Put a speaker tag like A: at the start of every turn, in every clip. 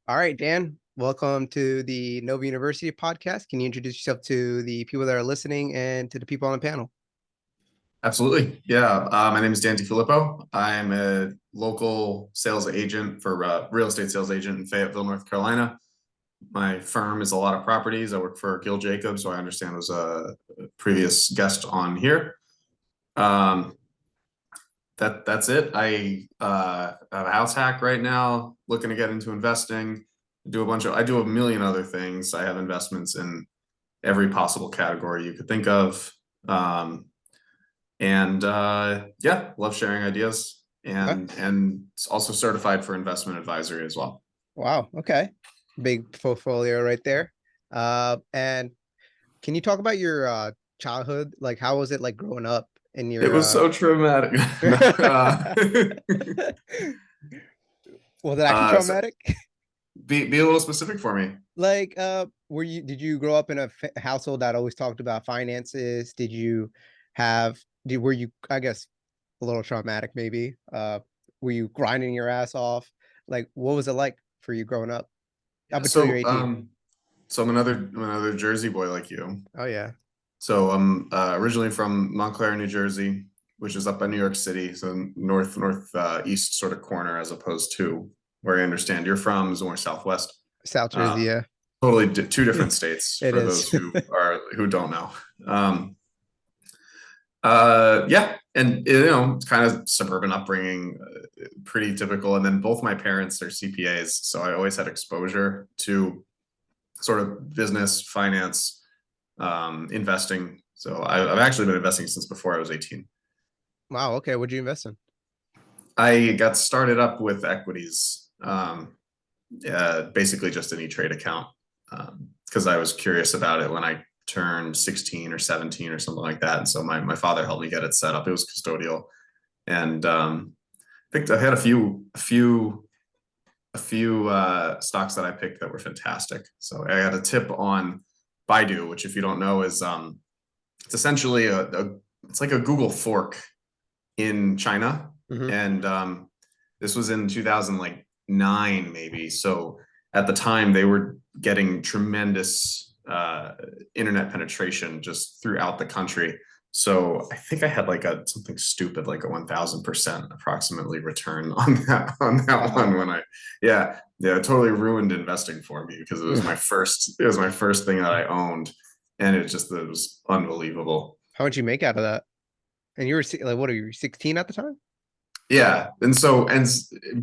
A: All right, Dan, welcome to the Nova University podcast. Can you introduce yourself to the people that are listening and to the people on the panel?
B: Absolutely. Yeah. My name is Dan Difilippo. I'm a local sales agent for real estate sales agent in Fayetteville, North Carolina. My firm is a lot of properties. I work for Gil Jacobs, who I understand was a previous guest on here. Um, that's it. I have a house hack right now, looking to get into investing. I do a million other things. I have investments in every possible category you could think of. Um, and yeah, love sharing ideas
A: Okay.
B: and also certified for investment advisory as well.
A: Wow. Okay. Big portfolio right there. And can you talk about your childhood? Like, how was it like growing up in
B: It
A: your
B: was so traumatic. No,
A: was it actually
B: so
A: traumatic?
B: be a little specific for me.
A: Like, did you grow up in a household that always talked about finances? Were you, I guess, a little traumatic maybe? Were you grinding your ass off? Like, what was it like for you growing up up
B: Yeah,
A: until you're
B: so
A: 18?
B: I'm another Jersey boy like you.
A: Oh yeah.
B: So I'm originally from Montclair, New Jersey, which is up by New York City, so east sort of corner, as opposed to where I understand you're from is more southwest.
A: South Jersey,
B: Um,
A: yeah.
B: two different states
A: It
B: for
A: is.
B: those who don't know. Um, yeah, and it's kind of suburban upbringing, pretty typical. And then both my parents are CPAs, so I always had exposure to sort of business, finance, investing. So I've actually been investing since before I was 18.
A: Wow, okay. What'd you invest in?
B: I got started up with equities, basically just an E-Trade account, because I was curious about it when I turned 16 or 17 or something like that. And so my father helped me get it set up. It was custodial. And I had a few stocks that I picked that were fantastic. So I got a tip on Baidu, which, if you don't know, is it's essentially it's like a Google fork in China.
A: Hmm.
B: And this was in 2009 maybe. So at the time they were getting tremendous internet penetration just throughout the country. So I think I had like a something stupid like a 1000% approximately return on that one
A: Wow.
B: when yeah, it totally ruined investing for me because it was my first thing that I owned, and it was unbelievable.
A: How much you make out of that? And you were like, what are you, 16 at the time?
B: Yeah.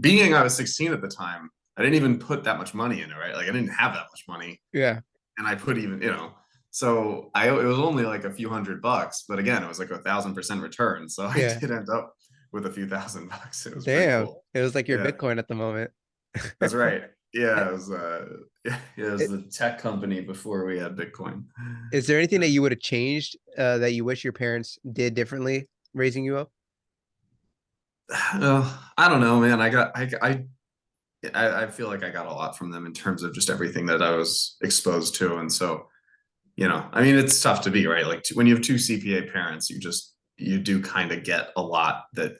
B: Being I was 16 at the time, I didn't even put that much money in it, right? Like I didn't have that much money.
A: Yeah.
B: And I put it was only like a few $100, but again, it was like 1000% return. So I
A: Yeah.
B: did end up with a few $1,000. It was pretty
A: Damn.
B: cool.
A: It was like your
B: Yeah,
A: Bitcoin at the moment.
B: that's right. Yeah,
A: Eh,
B: it was yeah, it was the tech company before we had Bitcoin.
A: Is there anything that you would have changed that you wish your parents did differently raising you up?
B: I don't know, man. I feel like I got a lot from them in terms of just everything that I was exposed to. And so, I mean, it's tough to be, right? Like when you have two CPA parents, you do kind of get a lot that,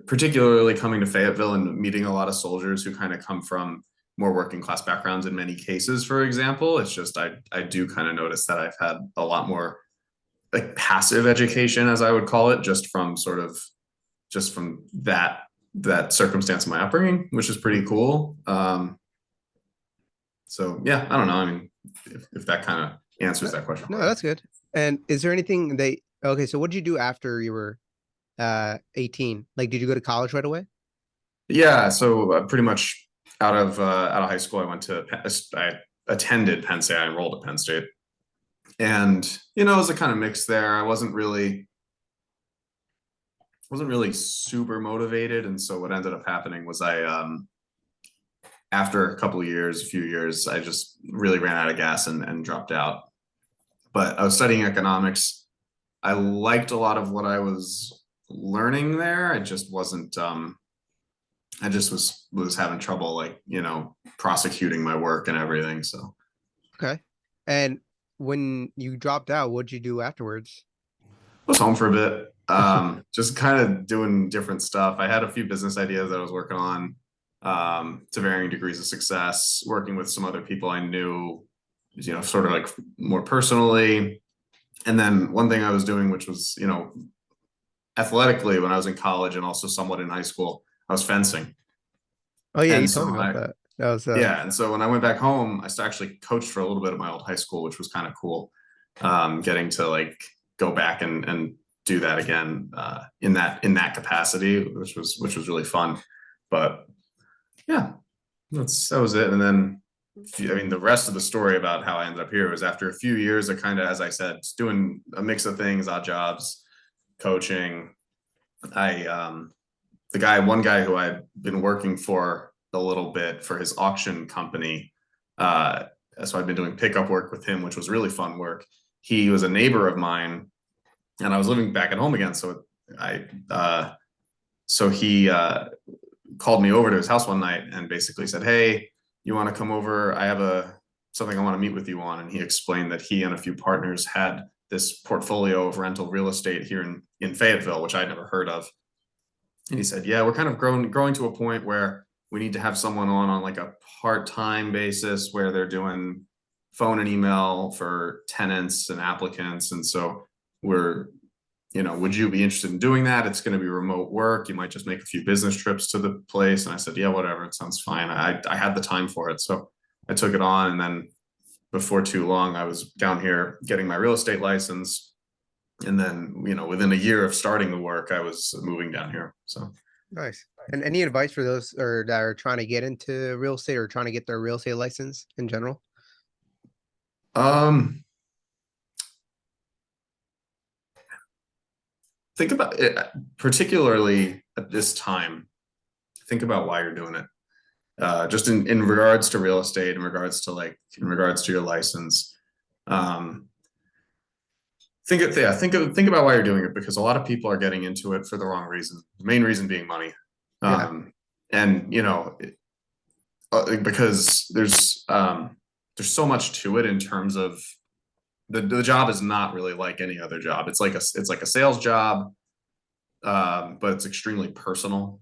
B: particularly coming to Fayetteville and meeting a lot of soldiers who kind of come from more working class backgrounds in many cases, for example. It's just, I do kind of notice that I've had a lot more like passive education, as I would call it, just from that circumstance of my upbringing, which is pretty
A: Mhm.
B: cool. So yeah, I don't know. I mean, if that kind of answers
A: No,
B: that question
A: no,
B: for you.
A: that's good. And is there anything they okay, so what did you do after you were 18? Like, did you go to college right away?
B: Yeah, so pretty much out of high school, I attended Penn State. I enrolled at Penn State, and it was a kind of mix there. I wasn't really super motivated, and so what ended up happening was after a few years, I just really ran out of gas and dropped out. But I was studying economics. I liked a lot of what I was learning there. I just was having trouble, like, prosecuting my work and everything. So
A: Okay. And when you dropped out, what'd you do afterwards?
B: I was home for a bit, just kind of doing different stuff. I had a few business ideas that I was working on. to varying degrees of success, working with some other people I knew, sort of like more personally. And then one thing I was doing, which was, athletically when I was in college and also somewhat in high school, I was fencing.
A: Oh yeah, you
B: And
A: told me
B: so
A: about that. That was
B: yeah. And so when I went back home, actually coached for a little bit at my old high school, which was kind of cool. Getting to like go back and do that again in that capacity, which was really fun. But yeah, that was it. And then I mean, the rest of the story about how I ended up here was after a few years of kind of, as I said, doing a mix of things, odd jobs, coaching. I one guy who I'd been working for a little bit for his auction company. Uh, so I'd been doing pickup work with him, which was really fun work. He was a neighbor of mine, and I was living back at home again. I, uh, he called me over to his house one night and basically said, "Hey, you want to come over? I have something I want to meet with you on." And he explained that he and a few partners had this portfolio of rental real estate here in Fayetteville, which I'd never heard of. And he said, "Yeah, we're kind of growing to a point where we need to have someone on like a part-time basis where they're doing phone and email for tenants and applicants. And so we're, would you be interested in doing that? It's going to be remote work. You might just make a few business trips to the place." And I said, "Yeah, whatever. It sounds fine." I had the time for it. So I took it on. And then before too long, I was down here getting my real estate license. And then, within a year of starting the work, I was moving down here. So,
A: nice. And any advice for those or that are trying to get into real estate or trying to get their real estate license in general?
B: um, think about it, particularly at this time. Think about why you're doing it. Just in regards to real estate, in regards to your license. Um, think about why you're doing it, because a lot of people are getting into it for the wrong reason. The main reason being money.
A: Yeah.
B: And because there's so much to it in terms of the job is not really like any other job. It's like a sales job, but it's extremely personal.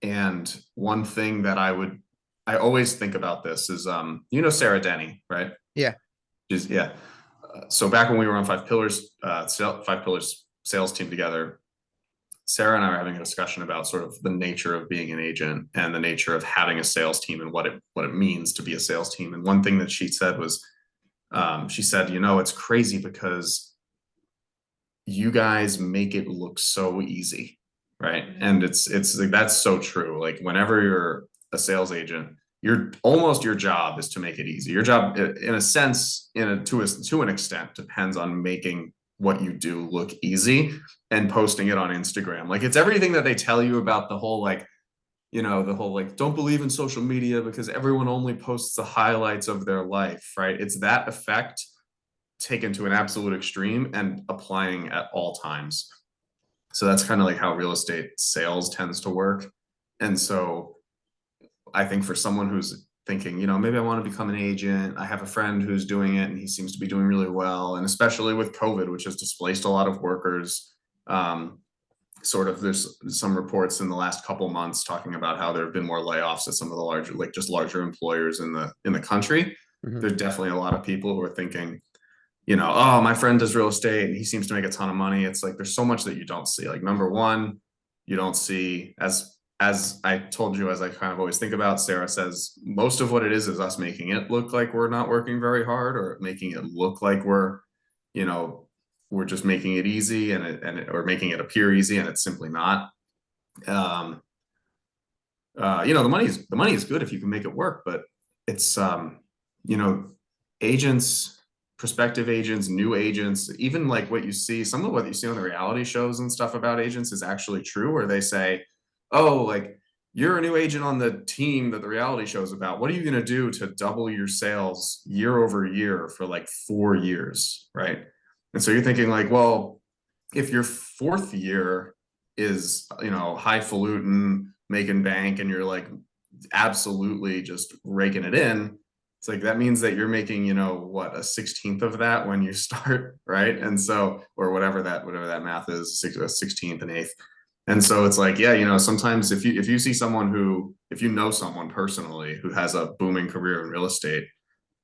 B: And one thing that I always think about this is, Sarah Denny, right?
A: Yeah.
B: Yeah. So back when we were on Five Pillars sales team together, Sarah and I were having a discussion about sort of the nature of being an agent and the nature of having a sales team and what it means to be a sales team. And one thing that she said was, she said, "It's crazy because you guys make it look so easy." Right. And it's like, that's so true. Like whenever you're a sales agent, your job is to make it easy. Your job, in a sense, to an extent, depends on making what you do look easy and posting it on Instagram. Like it's everything that they tell you about the whole like don't believe in social media because everyone only posts the highlights of their life, right? It's that effect taken to an absolute extreme and applying at all times. So that's kind of like how real estate sales tends to work. And so I think for someone who's thinking, maybe I want to become an agent, I have a friend who's doing it and he seems to be doing really well. And especially with COVID, which has displaced a lot of workers, sort of there's some reports in the last couple months talking about how there have been more layoffs at some of the larger employers in the country.
A: Mhm.
B: There's definitely a lot of people who are thinking, "Oh, my friend does real estate and he seems to make a ton of money." It's like there's so much that you don't see. Like number one, you don't see, as I told you, as I kind of always think about, Sarah says most of what it is us making it look like we're not working very hard, or making it look like you know, we're just making it easy or making it appear easy, and it's simply not. Um, the money is good if you can make it work, but it's you know, agents, prospective agents, new agents, even like some of what you see on the reality shows and stuff about agents is actually true, where they say, "Oh, like you're a new agent on the team that the reality show is about. What are you going to do to double your sales year over year for like 4 years?" Right. And so you're thinking like, well, if your fourth year is, highfalutin, making bank, and you're like absolutely just raking it in, it's like that means that you're making, what, a 16th of that when you start, right? And so, or whatever that math is, a 16th and eighth. And so it's like, yeah, sometimes if you see someone who, if you know someone personally who has a booming career in real estate,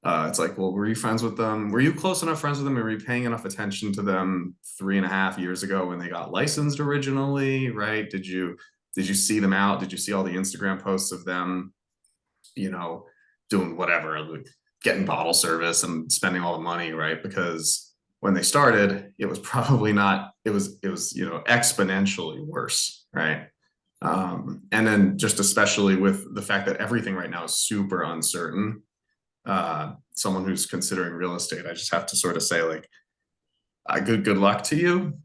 B: it's like, well, were you friends with them? Were you close enough friends with them? Were you paying enough attention to them 3.5 years ago when they got licensed originally, right? Did you see them out? Did you see all the Instagram posts of them, you know, doing whatever, like getting bottle service and spending all the money, right? Because when they started, it was probably not, it was exponentially worse, right? And then just especially with the fact that everything right now is super uncertain, someone who's considering real estate, I just have to sort of say, like, good luck to you.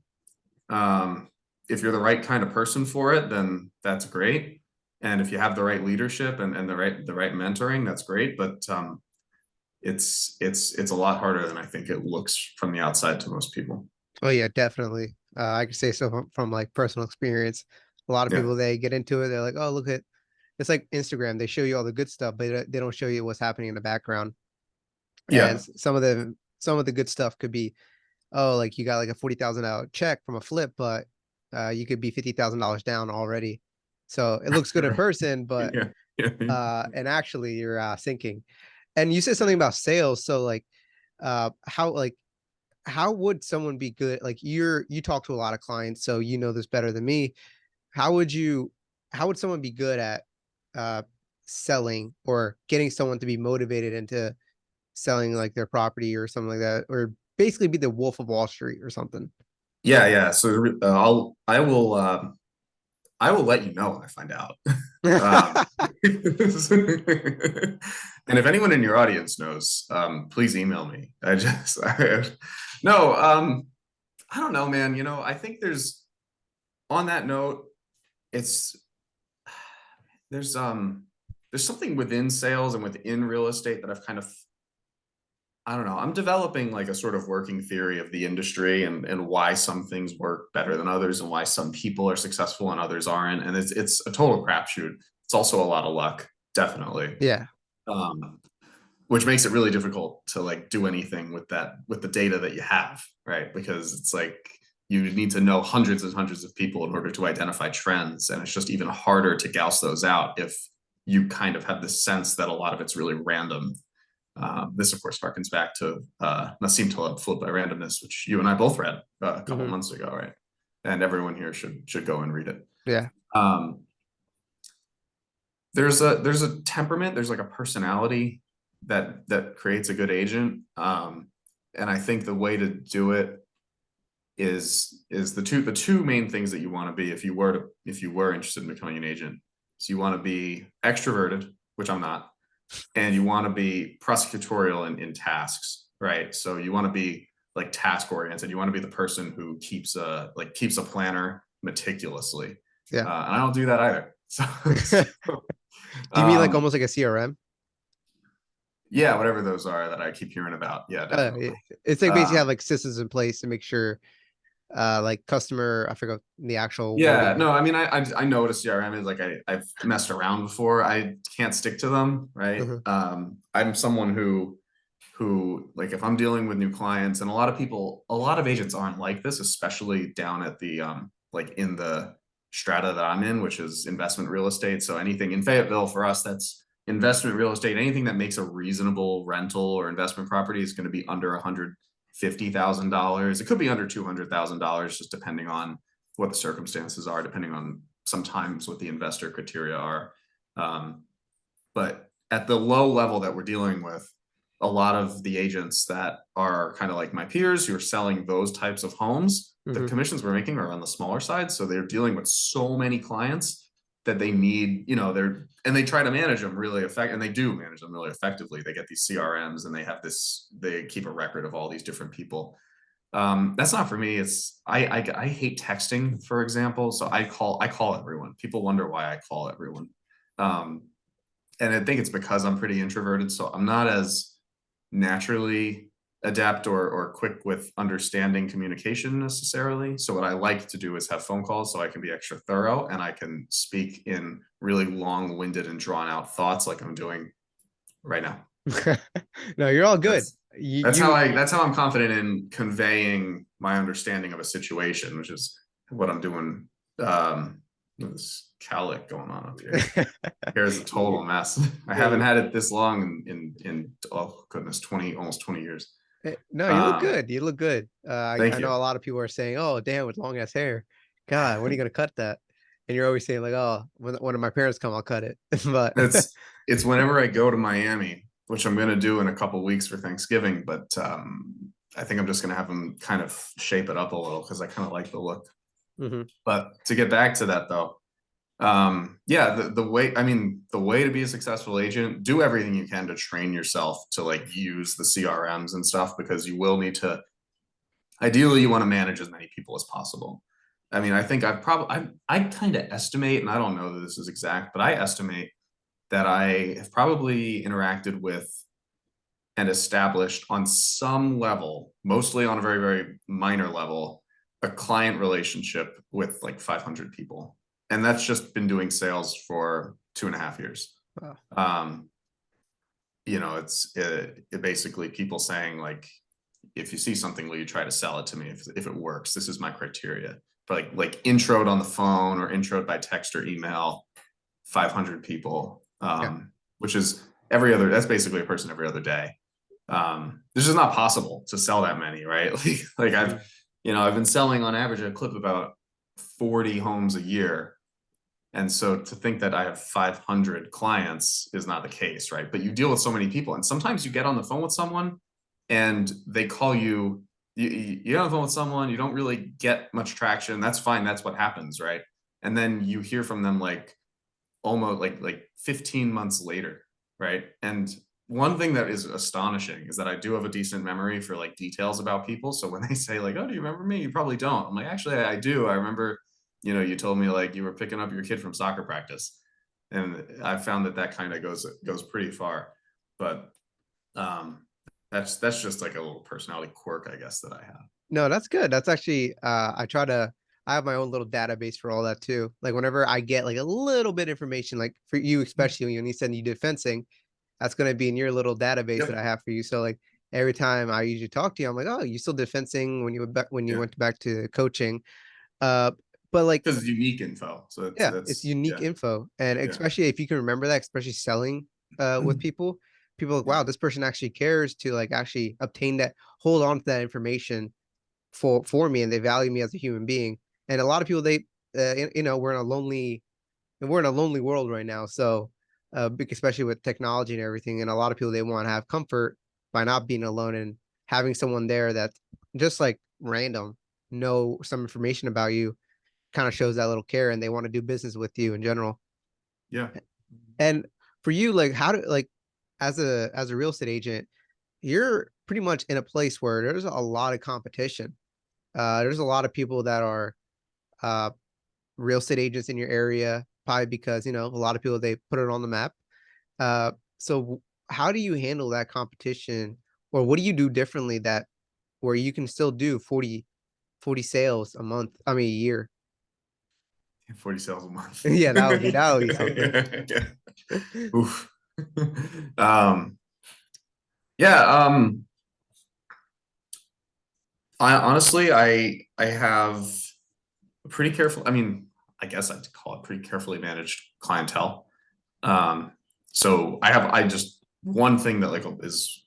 B: If you're the right kind of person for it, then that's great. And if you have the right leadership and the right mentoring, that's great. But it's a lot harder than I think it looks from the outside to most people.
A: Oh yeah, definitely. I could say so from like personal experience. A lot of
B: Yeah,
A: people, they get into it, they're like, oh, look at, it's like Instagram. They show you all the good stuff, but they don't show you what's happening in the background. And
B: yeah,
A: some of the good stuff could be, oh, like you got like a $40,000 check from a flip, but you could be $50,000 down already. So it looks good in person, but
B: yeah, yeah,
A: and actually you're sinking. And you said something about sales. So how would someone be good? Like you talk to a lot of clients, so you know this better than me. How would you how would someone be good at uh selling or getting someone to be motivated into selling like their property or something like that, or basically be the Wolf of Wall Street or something?
B: yeah, yeah. So I will let you know when I find out. Um, and if anyone in your audience knows, please email me. No, I don't know, man. I think on that note, it's there's um there's something within sales and within real estate that I've kind of, I don't know. I'm developing like a sort of working theory of the industry and why some things work better than others and why some people are successful and others aren't. And it's a total crapshoot. It's also a lot of luck, definitely.
A: Yeah.
B: Um, which makes it really difficult to like do anything with the data that you have, right? Because it's like you need to know hundreds and hundreds of people in order to identify trends, and it's just even harder to gauss those out if you kind of have this sense that a lot of it's really random. This, of course, harkens back to Nassim Taleb, Fooled by Randomness, which you and I both read a couple
A: Hmm.
B: months ago, right? And everyone here should go and read it.
A: Yeah.
B: Um, there's a temperament, there's like a personality that creates a good agent. And I think the way to do it is the two main things that you want to be if you were interested in becoming an agent. So you want to be extroverted, which I'm not, and you want to be prosecutorial in tasks, right? So you want to be like task oriented. You want to be the person who keeps a planner meticulously.
A: Yeah.
B: And I don't do that either. So
A: Do you mean like
B: um,
A: almost like a CRM?
B: yeah, whatever those are that I keep hearing about. Yeah,
A: It-
B: definitely.
A: it's like basically have
B: Um,
A: like systems in place to make sure like customer, I forgot the actual
B: yeah, wording. no, I mean, I know what a CRM is. Like I've messed around before. I can't stick to them, right?
A: Mhm.
B: I'm someone who like if I'm dealing with new clients, and a lot of agents aren't like this, especially down at the like in the strata that I'm in, which is investment real estate. So anything in Fayetteville for us, that's investment real estate. Anything that makes a reasonable rental or investment property is going to be under $150,000. It could be under $200,000, just depending on what the circumstances are, depending on sometimes what the investor criteria are. Um, but at the low level that we're dealing with, a lot of the agents that are kind of like my peers who are selling those types of homes, the
A: Mhm.
B: commissions we're making are on the smaller side. So they're dealing with so many clients that they need, and they try to manage them really effective, and they do manage them really effectively. They get these CRMs and they keep a record of all these different people. That's not for me. I hate texting, for example. So I call everyone. People wonder why I call everyone. Um, and I think it's because I'm pretty introverted, so I'm not as naturally adept or quick with understanding communication necessarily. So what I like to do is have phone calls so I can be extra thorough and I can speak in really long-winded and drawn-out thoughts like I'm doing right now.
A: No, you're all good.
B: That's
A: You
B: that's how
A: you
B: I that's how I'm confident in conveying my understanding of a situation, which is what I'm doing this cowlick going on up here. Hair's a total mess. I
A: Yeah,
B: haven't had it this long in oh goodness, 20, almost 20 years.
A: no, you look
B: Um,
A: good. You look good. I
B: Thank
A: know
B: you.
A: a lot of people are saying, "Oh, damn, with long ass hair, God, when are you gonna cut that?" And you're always saying like, "Oh, when my parents come, I'll cut it." But
B: It's it's whenever I go to Miami, which I'm gonna do in a couple weeks for Thanksgiving, but I think I'm just gonna have them kind of shape it up a little because I kind of like the look.
A: Mhm.
B: But to get back to that though, yeah, the way, I mean, the way to be a successful agent, do everything you can to train yourself to like use the CRMs and stuff, because you will need to, ideally you want to manage as many people as possible. I mean, I think I've probably, I kind of estimate, and I don't know that this is exact, but I estimate that I have probably interacted with and established on some level, mostly on a very, very minor level, a client relationship with like 500 people. And that's just been doing sales for 2.5 years.
A: Wow.
B: Um, it basically people saying like, if you see something, will you try to sell it to me? If it works, this is my criteria. But like introed on the phone or introed by text or email, 500 people,
A: Yeah.
B: which is that's basically a person every other day. This is not possible to sell that many, right? Like
A: Mhm.
B: I've been selling on average a clip about 40 homes a year. And so to think that I have 500 clients is not the case, right? But you deal with so many people, and sometimes you get on the phone with someone and they call you, you get on the phone with someone, you don't really get much traction. That's fine. That's what happens, right? And then you hear from them like almost like 15 months later, right? And one thing that is astonishing is that I do have a decent memory for like details about people. So when they say like, "Oh, do you remember me?" You probably don't. I'm like, actually, I do. I remember, you told me like you were picking up your kid from soccer practice, and I found that kind of goes pretty far. But um, that's just like a little personality quirk, I guess, that I have.
A: No, that's good. That's actually I have my own little database for all that too. Like whenever I get like a little bit information, like for you especially when you said you did fencing, that's gonna be in your little database that I
B: Yep.
A: have for you. So like every time I usually talk to you, I'm like, oh, you still did fencing when you went back when you
B: Yeah.
A: went back to coaching. Uh, but like
B: Because it's unique info. So
A: yeah, it's
B: that's
A: unique
B: yeah,
A: info, and
B: yeah,
A: especially if you can remember that, especially selling with people, people are like,
B: yeah,
A: wow, this person actually cares to like actually obtain that, hold on to that information for me, and they value me as a human being. And a lot of people they we're in a lonely world right now, so especially with technology and everything, and a lot of people they want to have comfort by not being alone and having someone there that just like random know some information about you kind of shows that little care and they want to do business with you in general.
B: yeah.
A: And for you, like how do like as a real estate agent, you're pretty much in a place where there's a lot of competition. There's a lot of people that are uh, real estate agents in your area, probably because a lot of people they put it on the map. So how do you handle that competition, or what do you do differently that where you can still do 40 sales a month? I mean, a year.
B: 40 sales a month.
A: Yeah, that would be something.
B: Yeah. Oof. um, yeah, I honestly I have a pretty careful, I mean, I guess I'd call it pretty carefully managed clientele. Um, so I just one thing that like is,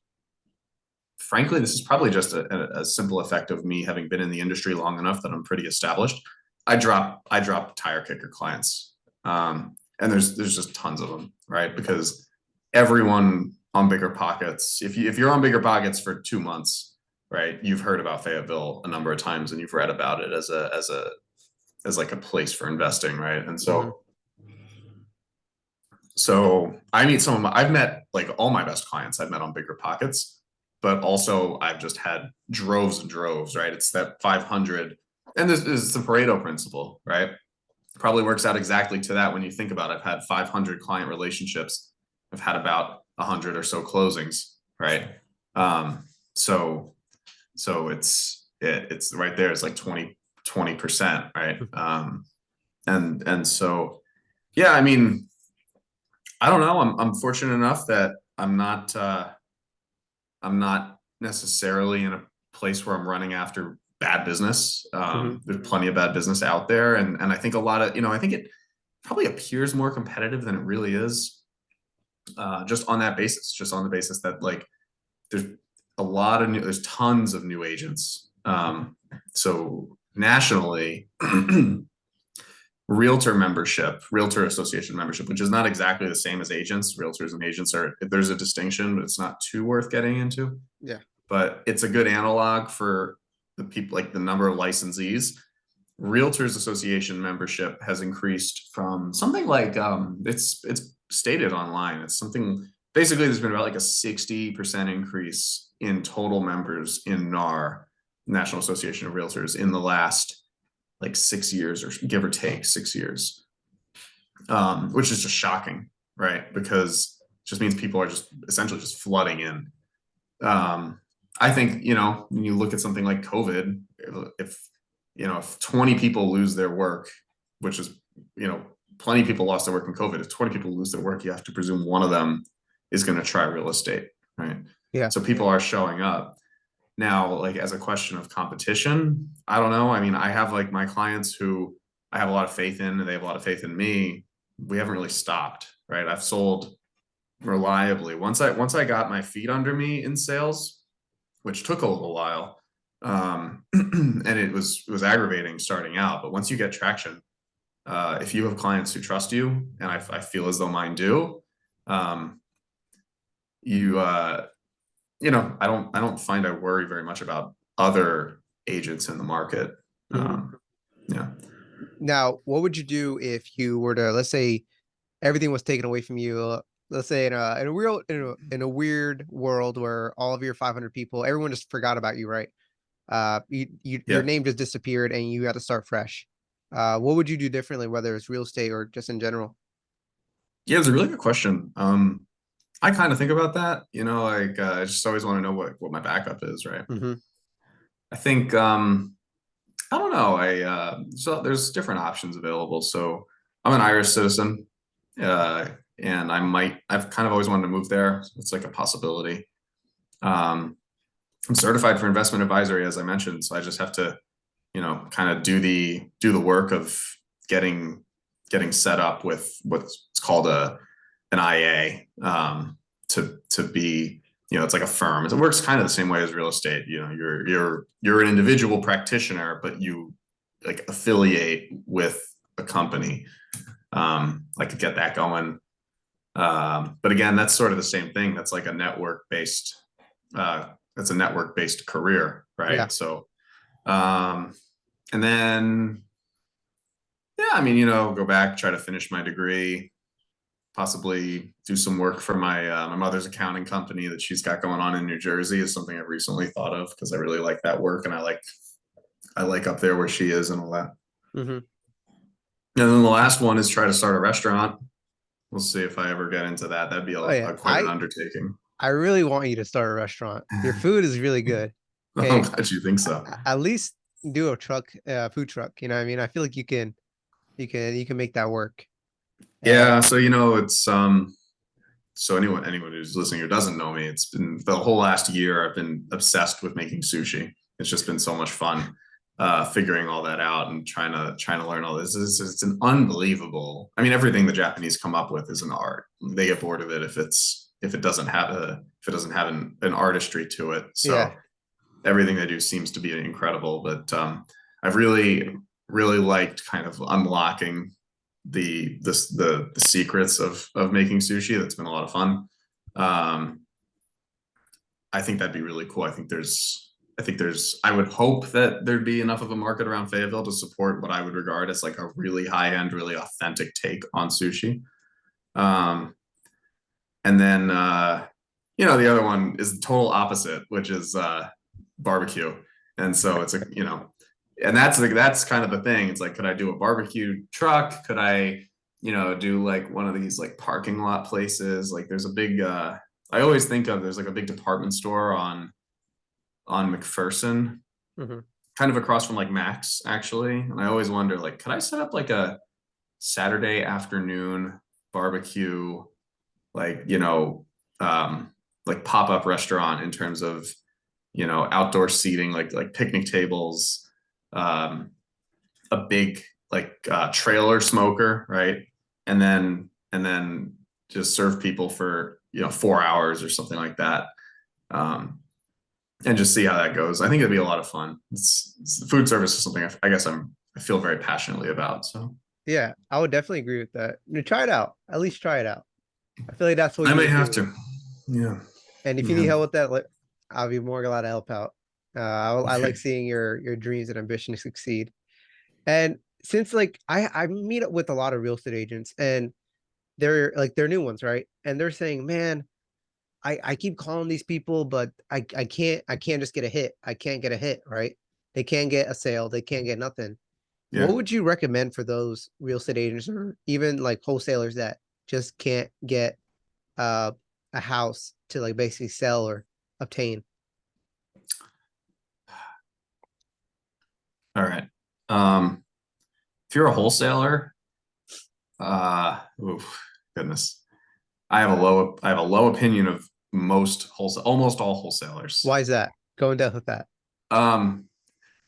B: frankly, this is probably just a simple effect of me having been in the industry long enough that I'm pretty established. I drop tire kicker clients, and there's just tons of them, right? Because everyone on Bigger Pockets, if you're on Bigger Pockets for 2 months, right, you've heard about Fayetteville a number of times and you've read about it as like a place for investing, right? And
A: Mhm.
B: so I meet I've met like all my best clients I've met on Bigger Pockets, but also I've just had droves and droves, right? It's that 500, and this is the Pareto principle, right? Probably works out exactly to that when you think about it. I've had 500 client relationships. I've had about 100 or so closings, right? Um, so it's right there. It's like 20%, right? And so yeah, I mean, I don't know. I'm fortunate enough that I'm not necessarily in a place where I'm running after bad business.
A: Hmm.
B: There's plenty of bad business out there, and I think a lot of, I think it probably appears more competitive than it really is, just on that basis, just on the basis that like there's there's tons of new agents. So nationally, realtor association membership, which is not exactly the same as agents. Realtors and agents there's a distinction, but it's not too worth getting into.
A: Yeah.
B: But it's a good analog for the people, like the number of licensees. Realtors Association membership has increased from something like it's stated online. It's something basically there's been about like a 60% increase in total members in NAR, National Association of Realtors, in the last like 6 years, or give or take 6 years, which is just shocking, right? Because it just means people are just essentially just flooding in. I think, when you look at something like COVID, if 20 people lose their work, which is, plenty of people lost their work in COVID. If 20 people lose their work, you have to presume one of them is going to try real estate, right?
A: Yeah.
B: So people are showing up. Now, like as a question of competition, I don't know. I mean, I have like my clients who I have a lot of faith in, and they have a lot of faith in me. We haven't really stopped, right? I've sold reliably. Once I got my feet under me in sales, which took a little while, and it was aggravating starting out. But once you get traction, if you have clients who trust you, and I feel as though mine do, you I don't find I worry very much about other agents in the market.
A: Hmm.
B: Yeah.
A: Now, what would you do if you were to, let's say, everything was taken away from you? Let's say in a weird world where all of your 500 people, everyone just forgot about you, right? Your
B: Yeah.
A: name just disappeared and you had to start fresh. What would you do differently, whether it's real estate or just in general?
B: Yeah, it's a really good question. I kind of think about that, like I just always want to know what my backup is, right?
A: Hmm.
B: I think I don't know. So there's different options available. So I'm an Irish citizen, uh, and I've kind of always wanted to move there. It's like a possibility. Um, I'm certified for investment advisory, as I mentioned, so I just have to, kind of do the work of getting set up with what's called an IA, to be, it's like a firm. It works kind of the same way as real estate. You're an individual practitioner, but you like affiliate with a company. I could get that going. But again, that's sort of the same thing. That's like a that's a network based career,
A: Yeah.
B: right? So, and then, yeah, I mean, go back, try to finish my degree, possibly do some work for my mother's accounting company that she's got going on in New Jersey is something I've recently thought of because I really like that work, and I like up there where she is and all that.
A: Hmm.
B: And then the last one is try to start a restaurant. We'll see if I ever get into that. That'd be
A: Oh yeah.
B: quite an undertaking.
A: I really want you to start a restaurant. Your food is really good.
B: I'm
A: Okay.
B: glad you think so.
A: At least do a food truck. You know what I mean? I feel like you can make that work. And
B: Yeah, so it's so anyone who's listening who doesn't know me, it's been the whole last year I've been obsessed with making sushi. It's just been so much fun, figuring all that out and trying to learn all this. It's an unbelievable. I mean, everything the Japanese come up with is an art. They get bored of it if it doesn't have an artistry to it.
A: yeah.
B: So everything they do seems to be incredible. But I've really liked kind of unlocking the secrets of making sushi. That's been a lot of fun. I think that'd be really cool. I would hope that there'd be enough of a market around Fayetteville to support what I would regard as like a really high end, really authentic take on sushi. Um, and then the other one is the total opposite, which is barbecue. And so it's and that's kind of the thing. It's like, could I do a barbecue truck? Could I, do like one of these like parking lot places? Like there's a big I always think of there's like a big department store on McPherson,
A: Hmm.
B: kind of across from like Max actually. And I always wonder like, could I set up like a Saturday afternoon barbecue, like, like pop-up restaurant in terms of, outdoor seating, like picnic tables, um, a big trailer smoker, right? And then just serve people for 4 hours or something like that. And just see how that goes. I think it'd be a lot of fun. Food service is something I guess I feel very passionately about. So
A: Yeah, I would definitely agree with that. Try it out. At least try it out. I feel like that's what
B: I
A: you
B: may
A: would
B: have
A: do.
B: to. Yeah.
A: And if you need
B: Yeah.
A: help with that, I'll be more glad to help out. I like
B: Okay.
A: seeing your dreams and ambition to succeed. And since like I meet up with a lot of real estate agents and they're new ones, right? And they're saying, man, I keep calling these people, but I can't just get a hit. I can't get a hit, right? They can't get a sale. They can't get nothing. What
B: Yeah.
A: would you recommend for those real estate agents or even like wholesalers that just can't get uh, a house to like basically sell or obtain?
B: All right. If you're a wholesaler, oof, goodness, I have a low opinion of almost all wholesalers.
A: Why is that? Go in depth with that.
B: Um,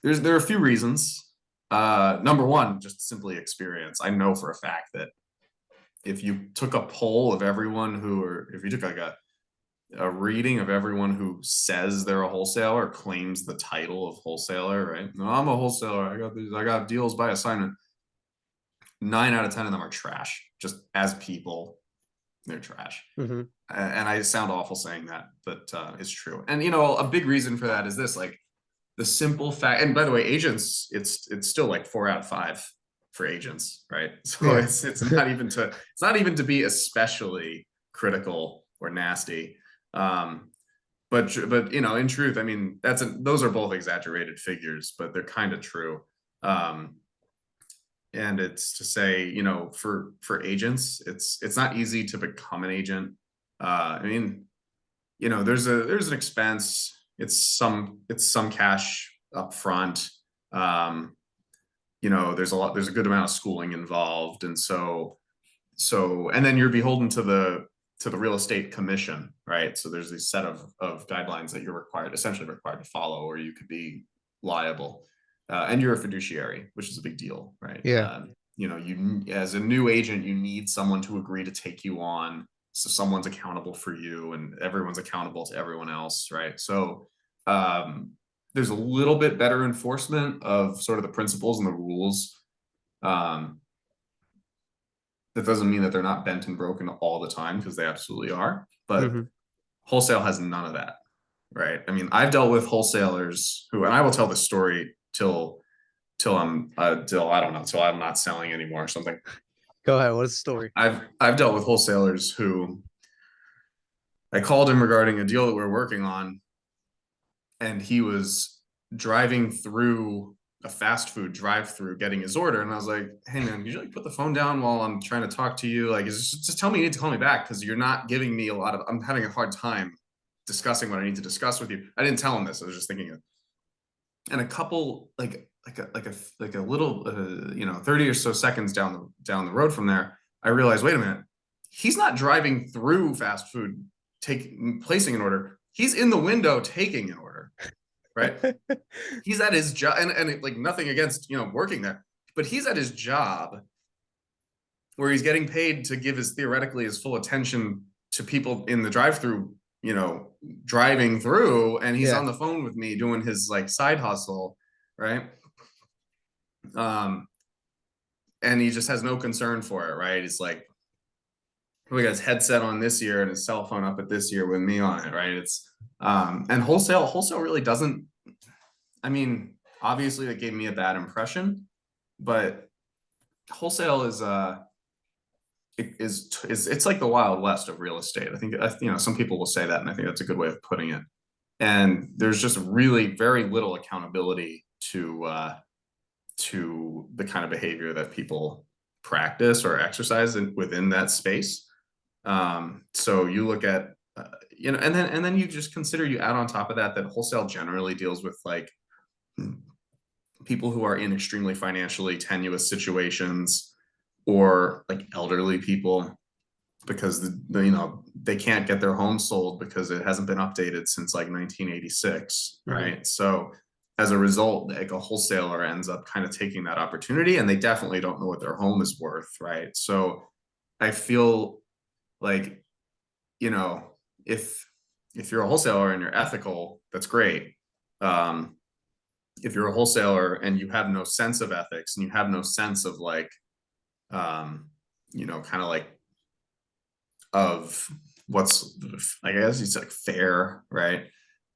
B: there are a few reasons. Number one, just simply experience. I know for a fact that if you took a poll of everyone or if you took like a reading of everyone who says they're a wholesaler, claims the title of wholesaler, right? No, I'm a wholesaler. I got deals by assignment. 9 out of 10 of them are trash. Just as people, they're trash.
A: Mm-hmm.
B: And I sound awful saying that, but it's true. And a big reason for that is this, like the simple fact. And by the way, agents, it's still like 4 out of 5 for agents, right? So
A: Yeah.
B: it's not even to be especially critical or nasty. Um, but in truth, I mean those are both exaggerated figures, but they're kind of true. Um, and it's to say, for agents, it's not easy to become an agent. I mean, there's an expense. It's some cash up front. Um, there's a good amount of schooling involved, and and then you're beholden to the real estate commission, right? So there's a set of guidelines that you're essentially required to follow, or you could be liable. And you're a fiduciary, which is a big deal, right?
A: Yeah.
B: You as a new agent, you need someone to agree to take you on, so someone's accountable for you, and everyone's accountable to everyone else, right? So um, there's a little bit better enforcement of sort of the principles and the rules. Um, that doesn't mean that they're not bent and broken all the time, because they absolutely are. But
A: Mm-hmm.
B: wholesale has none of that, right? I mean, I've dealt with wholesalers and I will tell this story till I don't know, till I'm not selling anymore or something.
A: Go ahead. What's the story?
B: I've dealt with wholesalers who I called him regarding a deal that we're working on, and he was driving through a fast food drive-through getting his order, and I was like, "Hey man, could you like put the phone down while I'm trying to talk to you? Like, just tell me you need to call me back, because you're not giving me a lot of. I'm having a hard time discussing what I need to discuss with you." I didn't tell him this. I was just thinking it. And a couple like a little 30 or so seconds down the road from there, I realized, wait a minute, he's not driving through fast food placing an order. He's in the window taking an order, right? He's at his job, and like nothing against working there, but he's at his job where he's getting paid to give theoretically his full attention to people in the drive-through, driving through, and he's
A: Yeah.
B: on the phone with me doing his like side hustle, right? Um, and he just has no concern for it, right? He's like, we got his headset on this year and his cell phone up at this year with me on it, right? And wholesale really doesn't. I mean, obviously that gave me a bad impression, but wholesale it's like the Wild West of real estate. I think some people will say that, and I think that's a good way of putting it. And there's just really very little accountability to the kind of behavior that people practice or exercise within that space. So you look at and then you just consider, you add on top of that wholesale generally deals with like people who are in extremely financially tenuous situations, or like elderly people, because they can't get their home sold because it hasn't been updated since like 1986,
A: Mhm.
B: right? So as a result, like a wholesaler ends up kind of taking that opportunity, and they definitely don't know what their home is worth, right? So I feel like, you know, if if you're a wholesaler and you're ethical, that's great. Um, if you're a wholesaler and you have no sense of ethics and you have no sense of like, um, kind of like of what's, I guess it's like fair, right?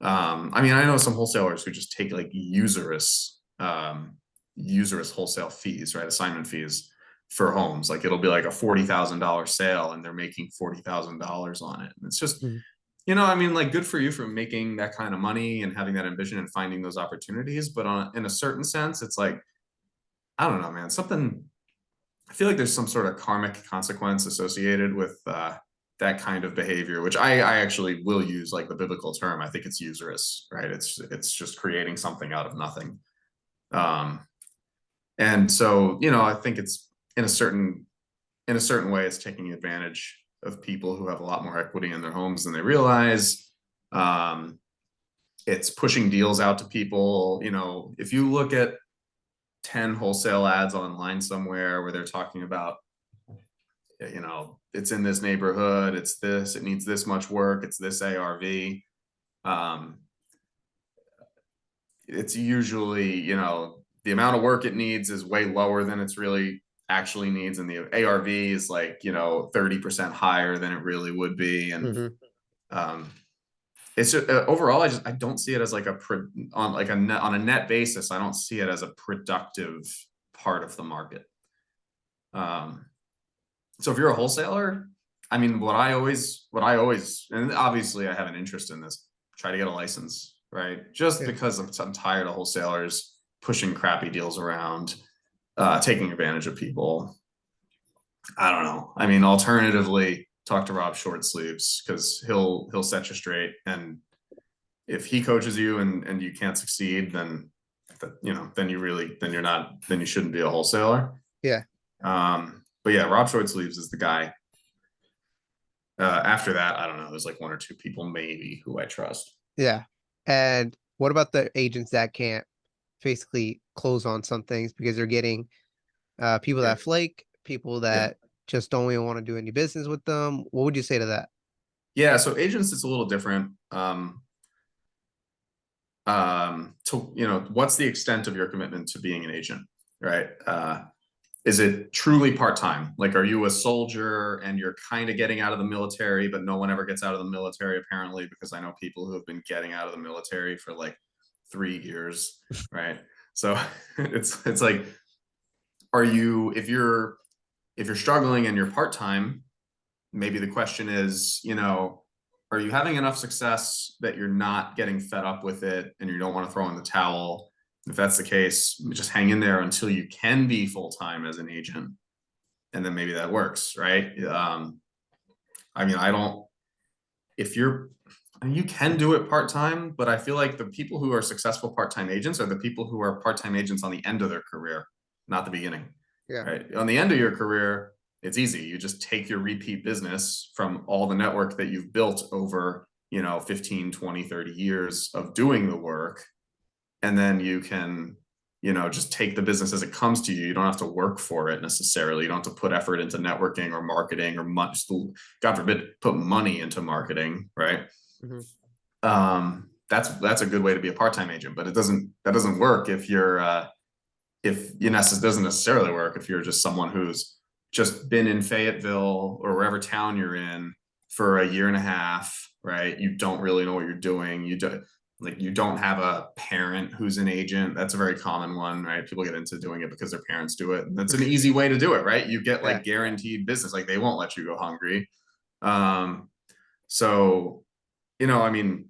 B: I mean, I know some wholesalers who just take like usurious wholesale fees, right? Assignment fees for homes. Like it'll be like a $40,000 sale and they're making $40,000 on it. And it's just,
A: Mhm.
B: I mean, like good for you for making that kind of money and having that ambition and finding those opportunities. But in a certain sense, it's like, I don't know, man, something, I feel like there's some sort of karmic consequence associated with that kind of behavior, which I actually will use like the biblical term. I think it's usurious, right? It's just creating something out of nothing. Um, and so, I think it's in a certain way, it's taking advantage of people who have a lot more equity in their homes than they realize. Um, it's pushing deals out to people. If you look at 10 wholesale ads online somewhere where they're talking about, it's in this neighborhood, it's this, it needs this much work, it's this ARV. Um, it's usually, the amount of work it needs is way lower than it's really actually needs. And the ARV is like, 30% higher than it really would be. And
A: Mhm.
B: um, it's just, overall, I don't see it as like on a net basis. I don't see it as a productive part of the market. Um, So if you're a wholesaler, I mean, and obviously I have an interest in this, try to get a license, right? Just
A: Yeah.
B: because I'm tired of wholesalers pushing crappy deals around, taking advantage of people. I don't know. I mean, alternatively, talk to Rob Shortsleeves because he'll set you straight. And if he coaches you and you can't succeed, then then you shouldn't be a wholesaler.
A: Yeah.
B: But yeah, Rob Shortsleeves is the guy. After that, I don't know. There's like one or two people maybe who I trust.
A: Yeah. And what about the agents that can't basically close on some things because they're getting people
B: Yeah,
A: that flake, people
B: yeah,
A: that just don't even want to do any business with them? What would you say to that?
B: yeah. So agents, it's a little different. To what's the extent of your commitment to being an agent, right? Is it truly part time? Like, are you a soldier and you're kind of getting out of the military, but no one ever gets out of the military apparently? Because I know people who have been getting out of the military for like 3 years, right? So it's like, are you if you're struggling and you're part time, maybe the question is, are you having enough success that you're not getting fed up with it and you don't want to throw in the towel? If that's the case, just hang in there until you can be full time as an agent, and then maybe that works, right? I mean, I don't. If you're, you can do it part time, but I feel like the people who are successful part time agents are the people who are part time agents on the end of their career, not the beginning.
A: Yeah.
B: Right. On the end of your career, it's easy. You just take your repeat business from all the network that you've built over, 15, 20, 30 years of doing the work. And then you can, just take the business as it comes to you. You don't have to work for it necessarily. You don't have to put effort into networking or marketing or much, God forbid, put money into marketing. Right.
A: Mhm.
B: That's a good way to be a part-time agent, but that doesn't work if you're, doesn't necessarily work if you're just someone who's just been in Fayetteville or wherever town you're in for a year and a half, right? You don't really know what you're doing. You don't have a parent who's an agent. That's a very common one, right? People get into doing it because their parents do it. That's an easy way to do it, right? You get
A: Yeah.
B: like guaranteed business, like they won't let you go hungry. Um, so I mean,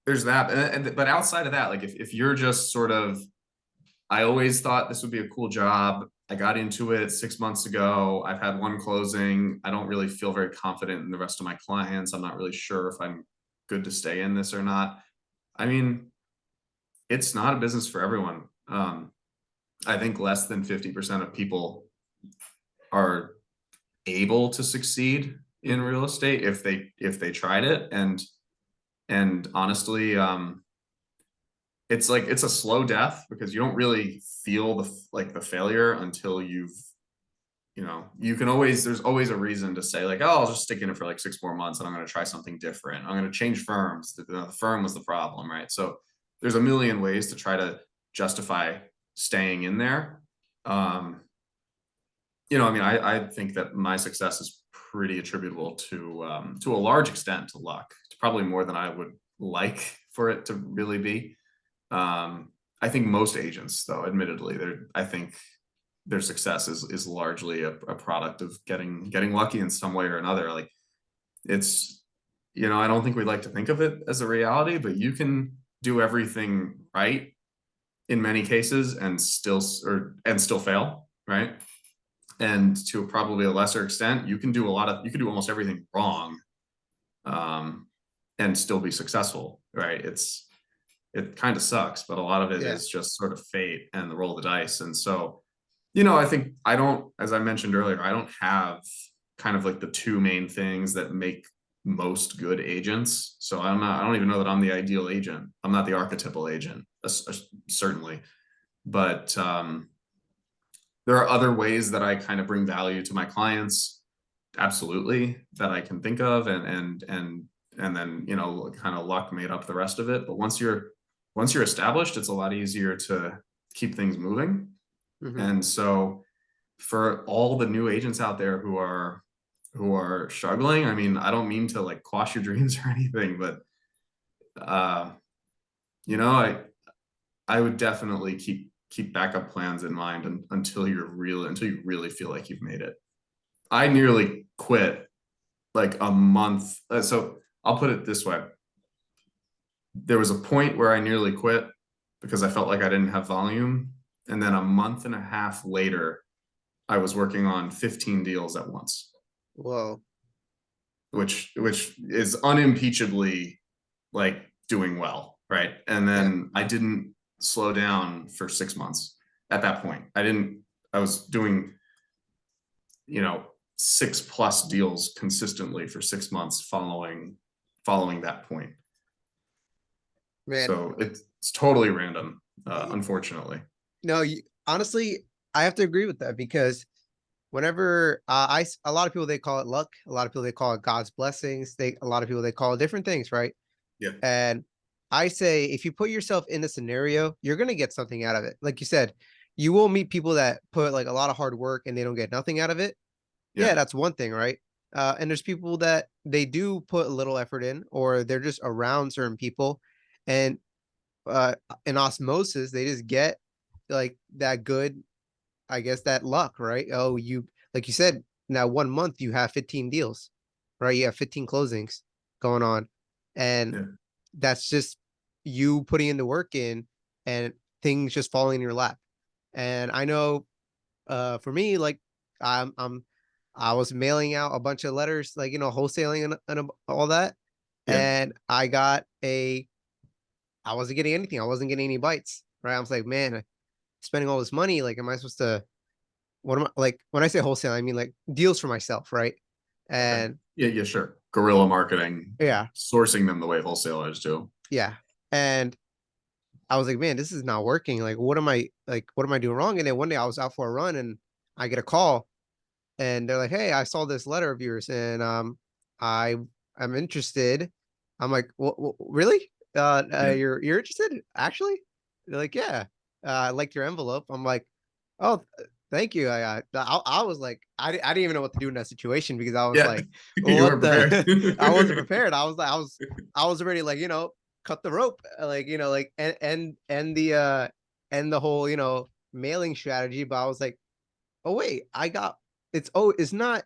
B: there's that. But outside of that, like if you're just sort of, I always thought this would be a cool job. I got into it 6 months ago. I've had one closing. I don't really feel very confident in the rest of my clients. I'm not really sure if I'm good to stay in this or not. I mean, it's not a business for everyone. I think less than 50% of people are able to succeed in
A: Mhm.
B: real estate if they tried it. And honestly, it's like it's a slow death because you don't really feel the failure until you've, you know, you can always, there's always a reason to say like, oh, I'll just stick in it for like 6 more months and I'm going to try something different. I'm going to change firms. The firm was the problem, right? So there's a million ways to try to justify staying in there. Um, you know, I mean, I think that my success is pretty attributable to a large extent to luck. It's probably more than I would like for it to really be. I think most agents, though, admittedly, I think their success is largely a product of getting lucky in some way or another. Like it's, you know, I don't think we'd like to think of it as a reality, but you can do everything right in many cases and still fail, right? And to probably a lesser extent, you can do almost everything wrong, um, and still be successful, right? It kind of sucks, but a lot of it
A: Yeah.
B: is just sort of fate and the roll of the dice. And so, you know, I think I don't, as I mentioned earlier, I don't have kind of like the two main things that make most good agents. So I don't even know that I'm the ideal agent. I'm not the archetypal agent, certainly. But there are other ways that I kind of bring value to my clients, absolutely, that I can think of, and then, you know, kind of luck made up the rest of it. But once you're established, it's a lot easier to keep things moving.
A: Mhm.
B: And so for all the new agents out there who are struggling, I mean, I don't mean to like quash your dreams or anything, but uh, you know, I would definitely keep backup plans in mind until you really feel like you've made it. I nearly quit like a month. So I'll put it this way. There was a point where I nearly quit because I felt like I didn't have volume. And then a month and a half later, I was working on 15 deals at once,
A: Whoa.
B: which is unimpeachably like doing well, right? And
A: Yeah.
B: then I didn't slow down for 6 months at that point. I was doing, you know, 6+ deals consistently for 6 months following that point.
A: Man,
B: So it's totally random, unfortunately.
A: no, honestly, I have to agree with that because whenever a lot of people they call it luck, a lot of people they call it God's blessings. A lot of people they call it different things, right?
B: Yeah,
A: And I say if you put yourself in the scenario, you're gonna get something out of it. Like you said, you will meet people that put like a lot of hard work and they don't get nothing out of it.
B: yeah,
A: Yeah, that's one thing, right? And there's people that they do put a little effort in, or they're just around certain people, and uh, in osmosis, they just get like that good, I guess, that luck, right? Oh, like you said, now 1 month you have 15 deals, right? You have 15 closings going on, and
B: yeah,
A: that's just you putting in the work in, and things just falling in your lap. And I know, for me, like I'm I was mailing out a bunch of letters, like wholesaling and all that,
B: yeah,
A: and I wasn't getting anything. I wasn't getting any bites, right? I was like, man, spending all this money, like, am I supposed to? What am I like when I say wholesale? I mean like deals for myself, right?
B: okay,
A: And
B: yeah, yeah, sure. Guerrilla marketing,
A: yeah,
B: sourcing them the way wholesalers do.
A: yeah, and I was like, man, this is not working. Like, what am I like? What am I doing wrong? And then one day I was out for a run, and I get a call, and they're like, "Hey, I saw this letter of yours, and I am interested." I'm like, Really?
B: Yeah,
A: You're interested? Actually?" They're like, "Yeah, I liked your envelope." I'm like, "Oh, thank you." I was like, I didn't even know what to do in that situation because I was
B: yeah.
A: like,
B: You
A: "What
B: weren't prepared.
A: the?" I wasn't prepared. I was already like, cut the rope, like like and the whole mailing strategy. But I was like, oh wait, it's not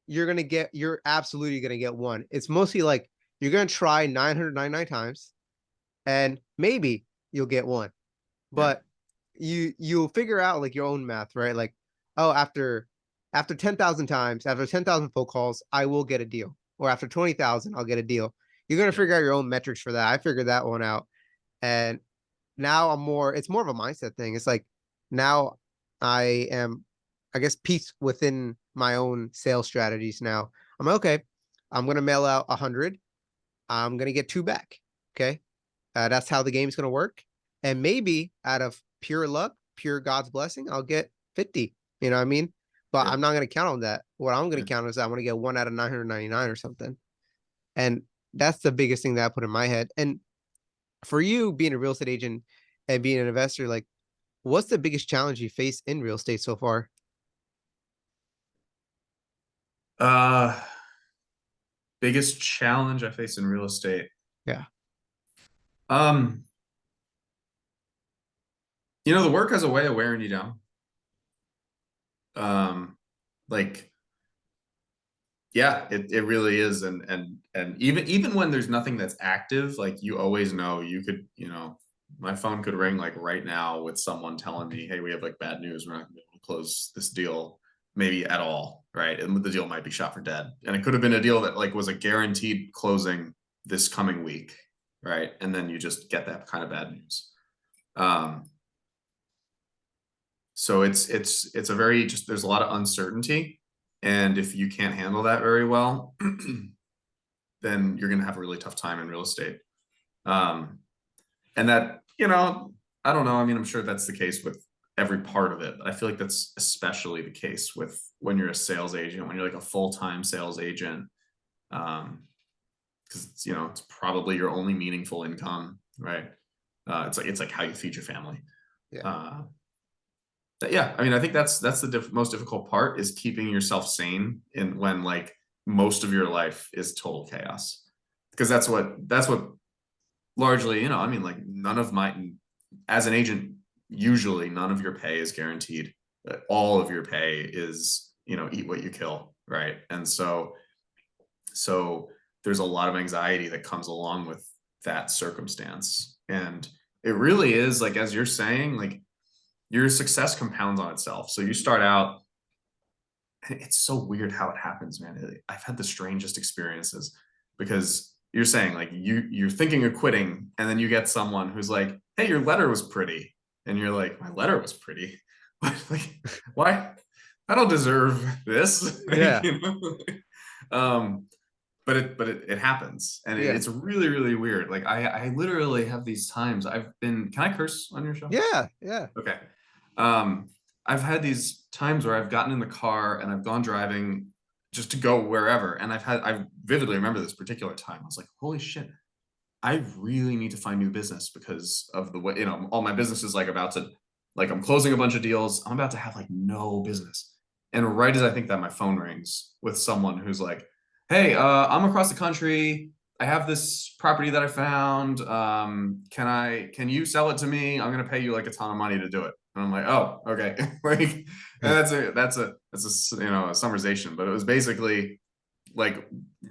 A: you're absolutely gonna get one. It's mostly like you're gonna try 999 times and maybe you'll get one.
B: Yeah,
A: But you'll figure out like your own math, right? Like, oh, after 10,000 times, after 10,000 phone calls, I will get a deal. Or after 20,000, I'll get a deal. You're gonna
B: yeah,
A: figure out your own metrics for that. I figured that one out. And now it's more of a mindset thing. It's like now I am, I guess, peace within my own sales strategies now. I'm like, okay, I'm gonna mail out 100. I'm gonna get two back. Okay, that's how the game's gonna work. And maybe out of pure luck, pure God's blessing, I'll get 50. You know what I mean? But
B: Yeah.
A: I'm not gonna count on that. What I'm gonna
B: Yeah.
A: count is I'm gonna get one out of 999 or something. And that's the biggest thing that I put in my head. And for you being a real estate agent and being an investor, like what's the biggest challenge you face in real estate so far?
B: Uh, Biggest challenge I face in real estate.
A: Yeah.
B: Um, the work has a way of wearing you down. Um, like, yeah, it really is. And even when there's nothing that's active, like you always know you could, my phone could ring like right now with someone telling me, hey, we have like bad news. We're not gonna be able to close this deal maybe at all, right? And the deal might be shot for dead. And it could have been a deal that like was a guaranteed closing this coming week, right? And then you just get that kind of bad news. Um, so it's a very just there's a lot of uncertainty. And if you can't handle that very well, then you're gonna have a really tough time in real estate. Um, and that, I don't know. I mean, I'm sure that's the case with every part of it, but I feel like that's especially the case with when you're a sales agent, when you're like a full-time sales agent. Because it's probably your only meaningful income, right? It's like how you feed your family.
A: Yeah.
B: Uh, but yeah, I mean, I think that's the most difficult part is keeping yourself sane in when like most of your life is total chaos, because that's what largely, I mean, like none of my as an agent, usually none of your pay is guaranteed. All of your pay is, eat what you kill, right? And so there's a lot of anxiety that comes along with that circumstance. And it really is like, as you're saying, like your success compounds on itself. So you start out, and it's so weird how it happens, man. I've had the strangest experiences because you're saying like you're thinking of quitting, and then you get someone who's like, "Hey, your letter was pretty," and you're like, "My letter was pretty." Like, why? I don't deserve this. Like,
A: Yeah.
B: um, but it happens, and
A: Yeah.
B: it's really really weird. Like I literally have these times. I've been. Can I curse on your show?
A: Yeah. Yeah.
B: Okay. Um, I've had these times where I've gotten in the car and I've gone driving just to go wherever. And I vividly remember this particular time. I was like, holy shit, I really need to find new business because of the way, all my business is like about to, like, I'm closing a bunch of deals. I'm about to have like no business. And right as I think that, my phone rings with someone who's like, hey, I'm across the country. I have this property that I found. Can you sell it to me? I'm going to pay you like a ton of money to do it. And I'm like, oh, okay. Like, and that's a summarization, but it was basically like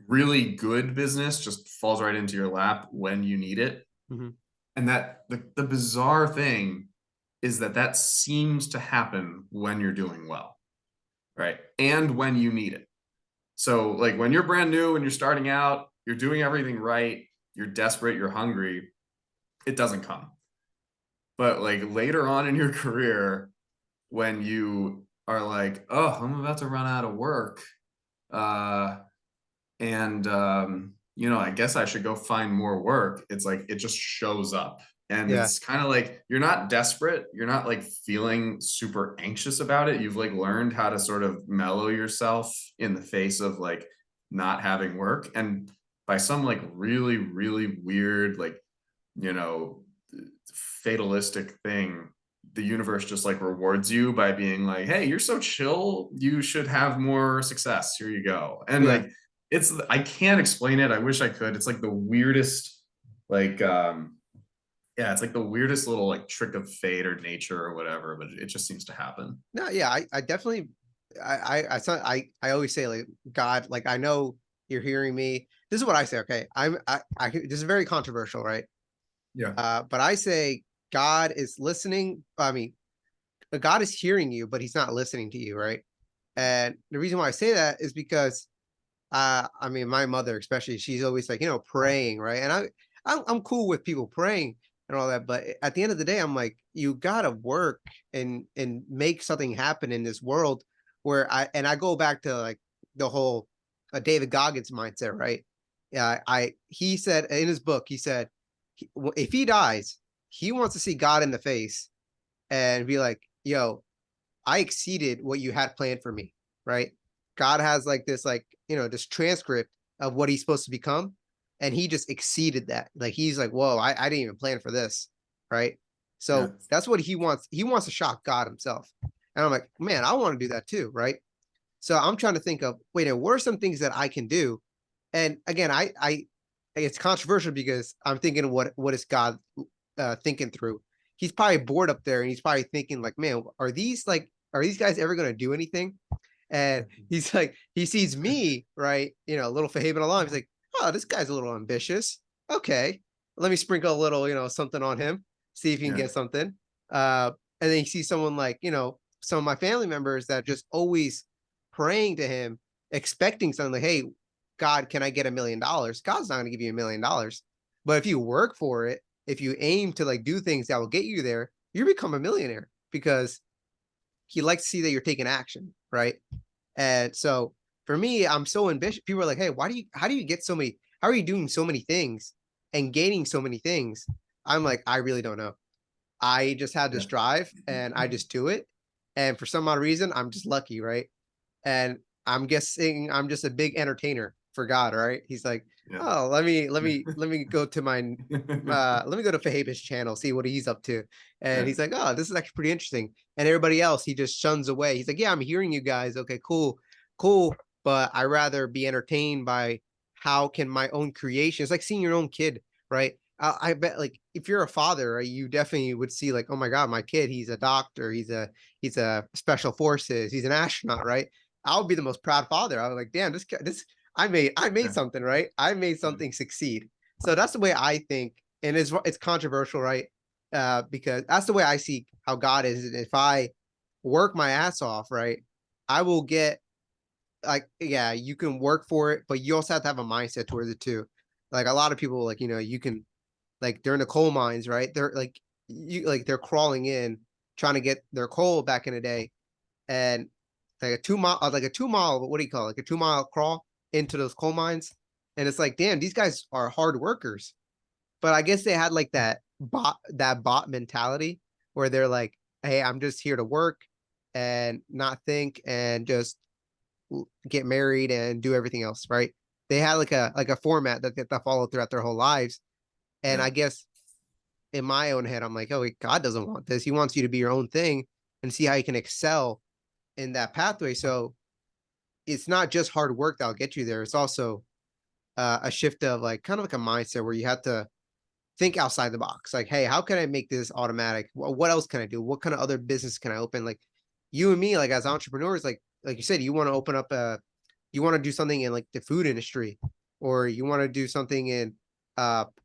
B: really good business just falls right into your lap when you need it.
A: Mhm.
B: And that the bizarre thing is that seems to happen when you're doing well, right? And when you need it. So like when you're brand new and you're starting out, you're doing everything right, you're desperate, you're hungry, it doesn't come. But like later on in your career, when you are like, oh, I'm about to run out of work, uh, and I guess I should go find more work. It's like it just shows up. And
A: Yeah.
B: it's kind of like you're not desperate, you're not like feeling super anxious about it. You've like learned how to sort of mellow yourself in the face of like not having work. And by some like really, really weird, like, you know, fatalistic thing, the universe just like rewards you by being like, hey, you're so chill, you should have more success, here you go. And
A: Yeah.
B: like I can't explain it, I wish I could. It's like the weirdest, like yeah, it's like the weirdest little like trick of fate or nature or whatever, but it just seems to happen.
A: No, yeah, I definitely I always say like God, like I know you're hearing me. This is what I say, okay? This is very controversial, right?
B: Yeah.
A: But I say God is listening. I mean, God is hearing you, but he's not listening to you, right? And the reason why I say that is because I mean, my mother especially, she's always like, praying, right? And I'm cool with people praying and all that, but at the end of the day, I'm like, you gotta work and make something happen in this world where I go back to like the whole David Goggins mindset, right? Yeah, he said in his book, he said if he dies, he wants to see God in the face and be like, "Yo, I exceeded what you had planned for me," right? God has like this, like, this transcript of what he's supposed to become, and he just exceeded that. Like he's like, "Whoa, I didn't even plan for this," right?
B: Yeah.
A: So that's what he wants. He wants to shock God himself, and I'm like, man, I want to do that too, right? So I'm trying to think of, wait, what are some things that I can do? And again, it's controversial because I'm thinking, what is God thinking through? He's probably bored up there, and he's probably thinking like, man, are these guys ever going to do anything? And he's like, he sees me, right? Little Fahaven along. He's like, oh, this guy's a little ambitious. Okay, let me sprinkle a little, something on him, see if he can
B: Yeah.
A: get something. Uh, and then you see someone like, some of my family members that just always praying to him, expecting something like, hey, God, can I get $1 million? God's not going to give you $1 million. But if you work for it, if you aim to like do things that will get you there, you become a millionaire because he likes to see that you're taking action, right? And so for me, I'm so ambitious. People are like, hey, how do you get so many, how are you doing so many things and gaining so many things? I'm like, I really don't know. I just had this
B: Yeah.
A: drive and I just do it. And for some odd reason, I'm just lucky, right? And I'm guessing I'm just a big entertainer for God, right? He's like,
B: Yeah.
A: oh, let me go to my let me go to Fahab's channel, see what he's up to. And
B: Yeah.
A: he's like, oh, this is actually pretty interesting. And everybody else, he just shuns away. He's like, yeah, I'm hearing you guys. Okay, cool, cool. But I rather be entertained by how can my own creation. It's like seeing your own kid, right? I bet like if you're a father, right, you definitely would see like, oh my God, my kid, he's a doctor, he's a special forces, he's an astronaut, right? I would be the most proud father. I was like, damn, this I made
B: Yeah.
A: something, right? I made
B: Yeah.
A: something succeed. So that's the way I think, and it's controversial, right? Because that's the way I see how God is. And if I work my ass off, right, I will get like, yeah, you can work for it, but you also have to have a mindset towards it too. Like a lot of people, like, you can like during the coal mines, right? They're like they're crawling in trying to get their coal back in the day, and like a 2 mile, what do you call it? Like a 2 mile crawl into those coal mines. And it's like, damn, these guys are hard workers. But I guess they had like that bot mentality where they're like, hey, I'm just here to work and not think and just get married and do everything else, right? They had like a format that followed throughout their whole lives. And
B: Yeah.
A: I guess in my own head, I'm like, oh, wait, God doesn't want this. He wants you to be your own thing and see how you can excel in that pathway. So it's not just hard work that'll get you there. It's also a shift of like kind of like a mindset where you have to think outside the box. Like, hey, how can I make this automatic? What else can I do? What kind of other business can I open? Like you and me, like as entrepreneurs, like you said, you want to open up you want to do something in like the food industry, or you want to do something in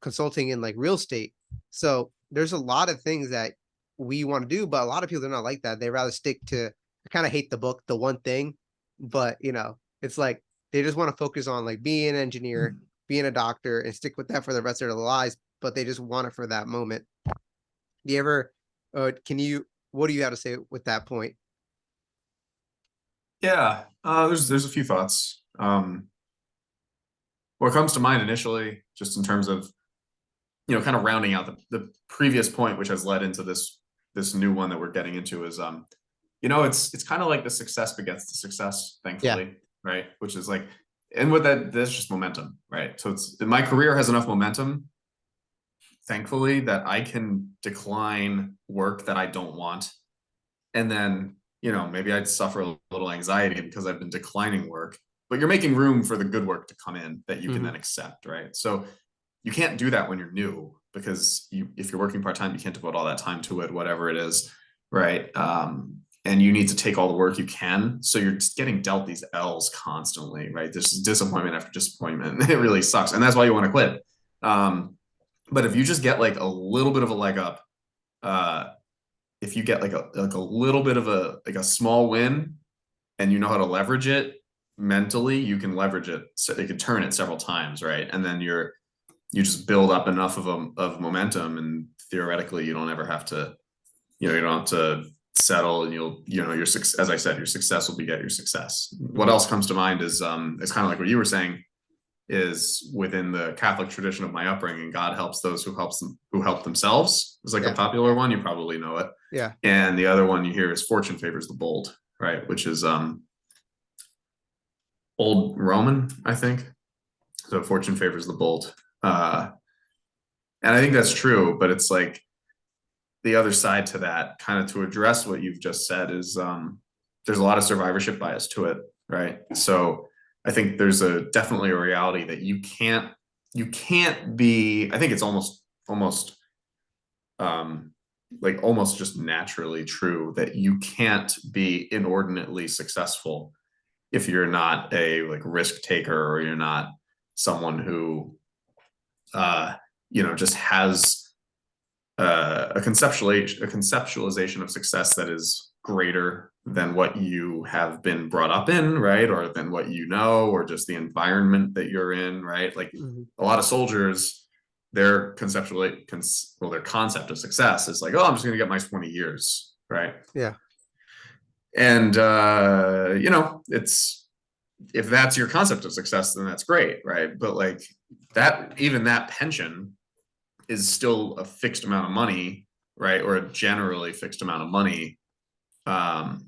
A: consulting in like real estate. So there's a lot of things that we want to do, but a lot of people are not like that. They rather stick to, I kind of hate the book, the one thing, but it's like they just want to focus on like being an engineer, being a doctor, and stick with that for the rest of their lives, but they just want it for that moment. Do you ever, what do you have to say with that point?
B: Yeah. There's a few thoughts. What comes to mind initially, just in terms of, kind of rounding out the previous point, which has led into this new one that we're getting into is, it's kind of like the success begets the success,
A: Yeah.
B: thankfully, right? Which is like, and with that's just momentum, right? So my career has enough momentum, thankfully, that I can decline work that I don't want. And then, maybe I'd suffer a little anxiety because I've been declining work, but you're making room for the good work to come in that you can
A: Mm-hmm.
B: then accept, right? So you can't do that when you're new because if you're working part-time, you can't devote all that time to it, whatever it is, right? And you need to take all the work you can. So you're just getting dealt these L's constantly, right? There's disappointment after disappointment. It really sucks. And that's why you want to quit. But if you just get like a little bit of a leg up, uh, if you get like a little bit of a small win and you know how to leverage it mentally, you can leverage it. So you can turn it several times, right? And then you just build up enough of momentum, and theoretically you don't ever have to, you don't have to settle, and your success, as I said, your success will beget your success. What
A: Mhm.
B: else comes to mind is it's kind of like what you were saying, is within the Catholic tradition of my upbringing, God helps those who help themselves. It's like a
A: Yeah.
B: popular one, you probably know it.
A: Yeah.
B: And the other one you hear is fortune favors the bold, right? Which is old Roman, I think. So fortune favors the bold. And I think that's true, but it's like the other side to that, kind of to address what you've just said, is there's a lot of survivorship bias to it, right? So I think there's definitely a reality that you can't be. I think it's almost um, like almost just naturally true that you can't be inordinately successful if you're not a like risk taker, or you're not someone who just has a conceptualization of success that is greater than what you have been brought up in, right? Or than what you know, or just the environment that you're in, right? Like
A: Mhm.
B: a lot of soldiers, their their concept of success is like, oh, I'm just going to get my 20 years, right?
A: Yeah.
B: And it's, if that's your concept of success, then that's great, right? But like even that pension is still a fixed amount of money, right? Or a generally fixed amount of money.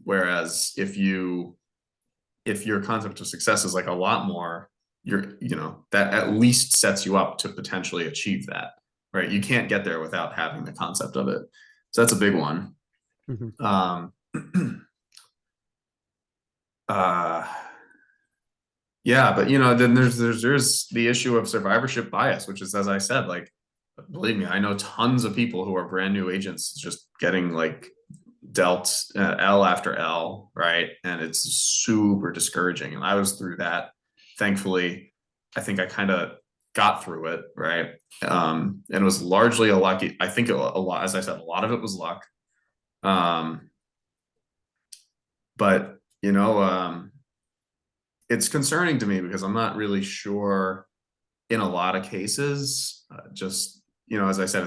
B: Whereas if your concept of success is like a lot more, that at least sets you up to potentially achieve that, right? You can't get there without having the concept of it. So that's a big one.
A: Mhm.
B: Um, uh, yeah, but then there's the issue of survivorship bias, which is, as I said, like, believe me, I know tons of people who are brand new agents just getting like dealt L after L, right? And it's super discouraging. And I was through that. Thankfully, I think I kind of got through it, right? And it was largely a lucky. I think a lot, as I said, a lot of it was luck. Um, but it's concerning to me because I'm not really sure in a lot of cases. Just as I said,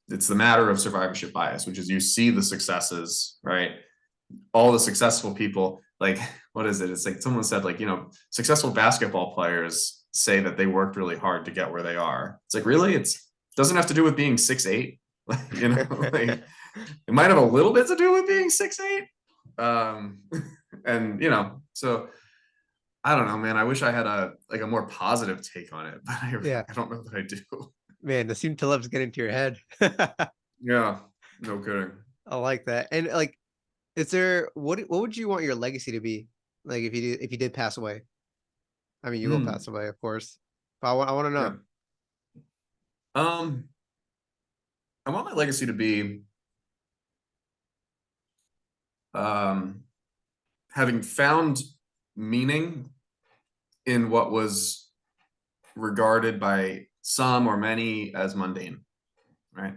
B: it's the matter of survivorship bias, which is you see the successes, right? All the successful people, like, what is it? It's like someone said, like, successful basketball players say that they worked really hard to get where they are. It's like, really? It doesn't have to do with being 6'8". Like it might have a little bit to do with being 6'8". Um, and so I don't know, man. I wish I had a more positive take on it, but
A: Yeah.
B: I don't know that I do.
A: Man, the seem to love's getting to your head.
B: Yeah, no kidding.
A: I like that. And like, is there what would you want your legacy to be? Like if you did pass away? I mean, you will
B: Hmm.
A: pass away, of course. But I want to
B: Yeah.
A: know.
B: Um, I want my legacy to be um, having found meaning in what was regarded by some or many as mundane, right?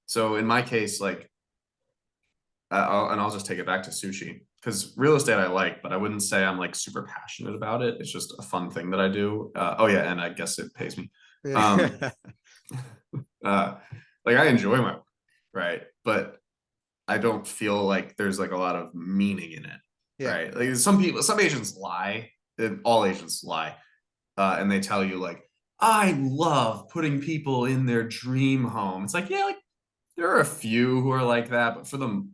B: So in my case, like, I'll just take it back to sushi, because real estate I like, but I wouldn't say I'm like super passionate about it. It's just a fun thing that I do. Oh yeah, and I guess it pays me. Um,
A: Yeah.
B: uh, like I enjoy my work, right? But I don't feel like there's like a lot of meaning in it,
A: Yeah.
B: right? Like some agents lie, all agents lie, and they tell you like, I love putting people in their dream home. It's like, yeah, like there are a few who are like that, but for them,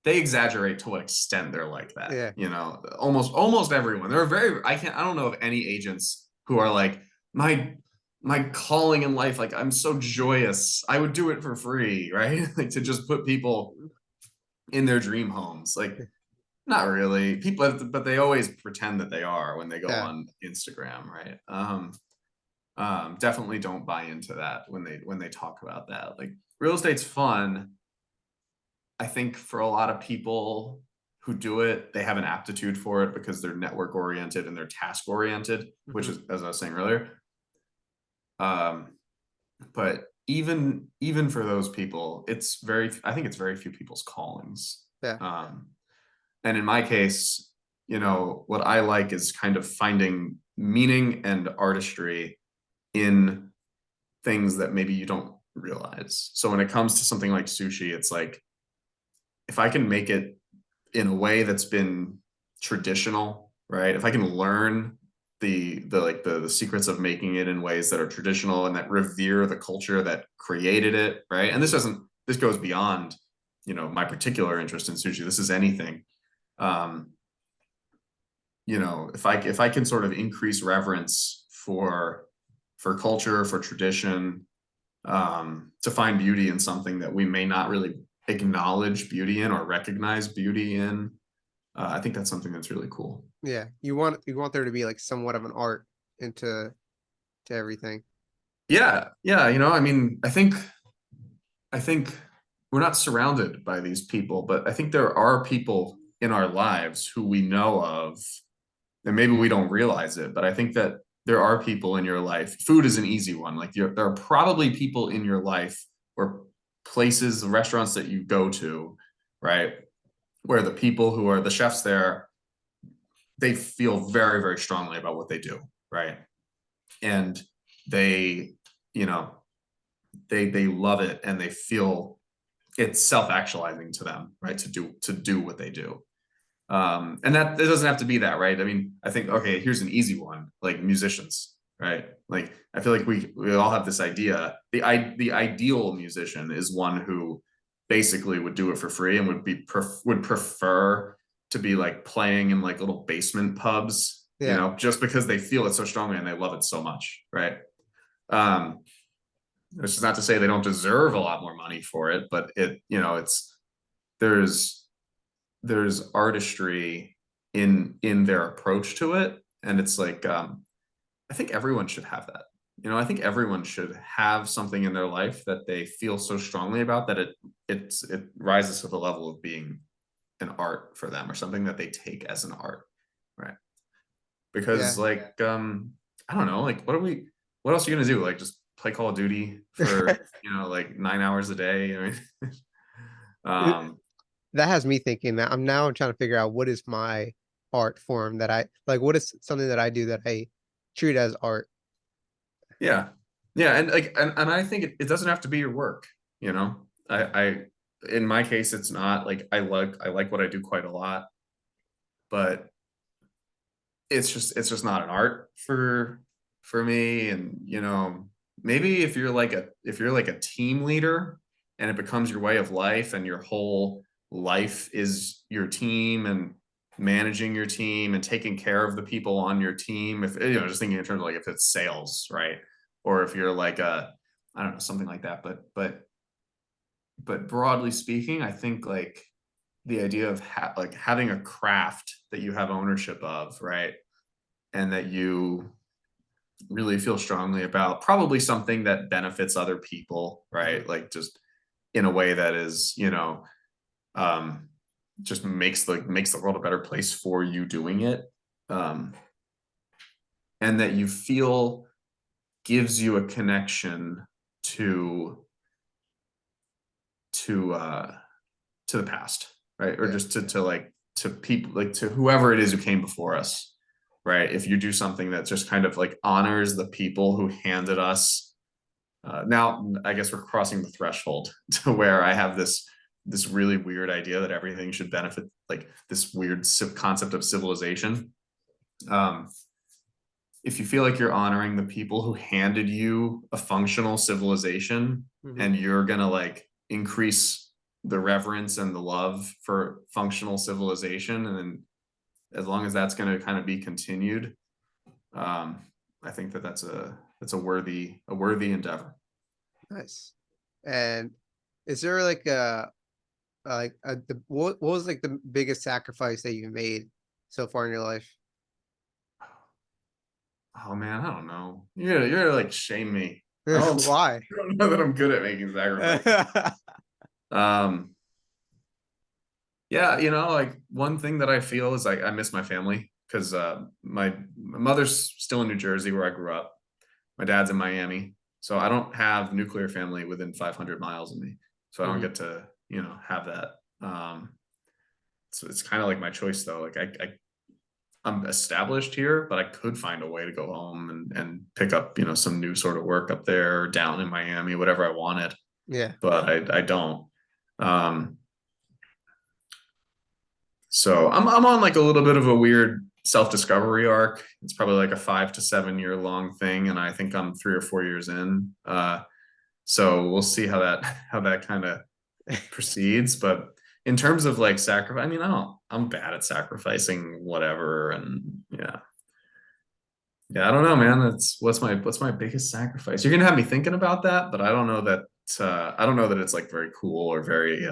B: they exaggerate to what extent they're like that.
A: Yeah.
B: Almost everyone. There are I don't know of any agents who are like, my calling in life, like I'm so joyous, I would do it for free, right? Like to just put people in their dream homes. Like, not really. People, but they always pretend that they are when they go
A: Yeah.
B: on Instagram, right? Definitely don't buy into that when they talk about that. Like, real estate's fun. I think for a lot of people who do it, they have an aptitude for it because they're network oriented and they're task oriented, which
A: Mhm.
B: is, as I was saying earlier. Um, but even for those people, I think it's very few people's callings.
A: Yeah.
B: Um, and in my case, what I like is kind of finding meaning and artistry in things that maybe you don't realize. So when it comes to something like sushi, it's like if I can make it in a way that's been traditional, right? If I can learn the secrets of making it in ways that are traditional and that revere the culture that created it, right? And this goes beyond, my particular interest in sushi. This is anything. Um, if I can sort of increase reverence for culture, for tradition, to find beauty in something that we may not really acknowledge beauty in or recognize beauty in, I think that's something that's really cool.
A: Yeah, you want there to be like somewhat of an art into to everything.
B: Yeah, yeah. I mean, I think we're not surrounded by these people, but I think there are people in our lives who we know of, and maybe we don't realize it, but I think that there are people in your life. Food is an easy one. Like there are probably people in your life or places, restaurants that you go to, right? Where the people who are the chefs there, they feel very, very strongly about what they do, right? And they, you know, they love it and they feel it's self-actualizing to them, right? To do what they do. And that it doesn't have to be that, right? I mean, I think, okay, here's an easy one, like musicians, right? Like I feel like we all have this idea. The ideal musician is one who basically would do it for free and would prefer to be like playing in like little basement pubs,
A: Yeah,
B: just because they feel it so strongly and they love it so much, right? Um, this is not to say they don't deserve a lot more money for it, but it's there's there's artistry in their approach to it, and it's like I think everyone should have that. I think everyone should have something in their life that they feel so strongly about that it rises to the level of being an art for them or something that they take as an art, right?
A: yeah.
B: Because like I don't know, like what else are you gonna do? Like just play Call of Duty for like 9 hours a day? I mean, um,
A: That has me thinking that I'm trying to figure out what is my art form that I like. What is something that I do that I treat as art?
B: yeah, yeah, and like and I think it doesn't have to be your work. I in my case it's not like I like what I do quite a lot, but it's just not an art for me. And maybe if you're like a team leader and it becomes your way of life and your whole life is your team and managing your team and taking care of the people on your team, if just thinking in terms of like if it's sales, right? Or if you're like a, I don't know, something like that. But broadly speaking, I think like the idea of like having a craft that you have ownership of, right? And that you really feel strongly about, probably something that benefits other people,
A: Mhm.
B: right? Like just in a way that is, um, just makes the world a better place for you doing it. Um, and that you feel gives you a connection to to uh to the past, right? Or
A: Yeah,
B: just to like to people, like to whoever it is who came before us, right? If you do something that just kind of like honors the people who handed us. Now, I guess we're crossing the threshold to where I have this really weird idea that everything should benefit, like this weird concept of civilization. Um, if you feel like you're honoring the people who handed you a functional civilization,
A: hmm,
B: and you're gonna like increase the reverence and the love for functional civilization, and then as long as that's going to kind of be continued, um, I think that that's a worthy endeavor.
A: nice. And is there what was like the biggest sacrifice that you made so far in your life?
B: Oh man, I don't know. You're like shame me. I don't,
A: Why?
B: I don't know that I'm good at making sacrifices. Um, yeah, like one thing that I feel is I miss my family because my mother's still in New Jersey where I grew up. My dad's in Miami, so I don't have nuclear family within 500 miles of me. So I don't
A: Mhm.
B: get to have that. So it's kind of like my choice though. Like I'm established here, but I could find a way to go home and pick up some new sort of work up there, down in Miami, whatever I wanted.
A: Yeah,
B: But I don't. Um, So I'm on like a little bit of a weird self-discovery arc. It's probably like a 5 to 7 year long thing, and I think I'm 3 or 4 years in. So we'll see how that kind of proceeds. But in terms of like sacrifice, I mean, I'm bad at sacrificing whatever, and yeah, yeah, I don't know, man. That's what's my biggest sacrifice. You're gonna have me thinking about that, but I don't know that it's like very cool or very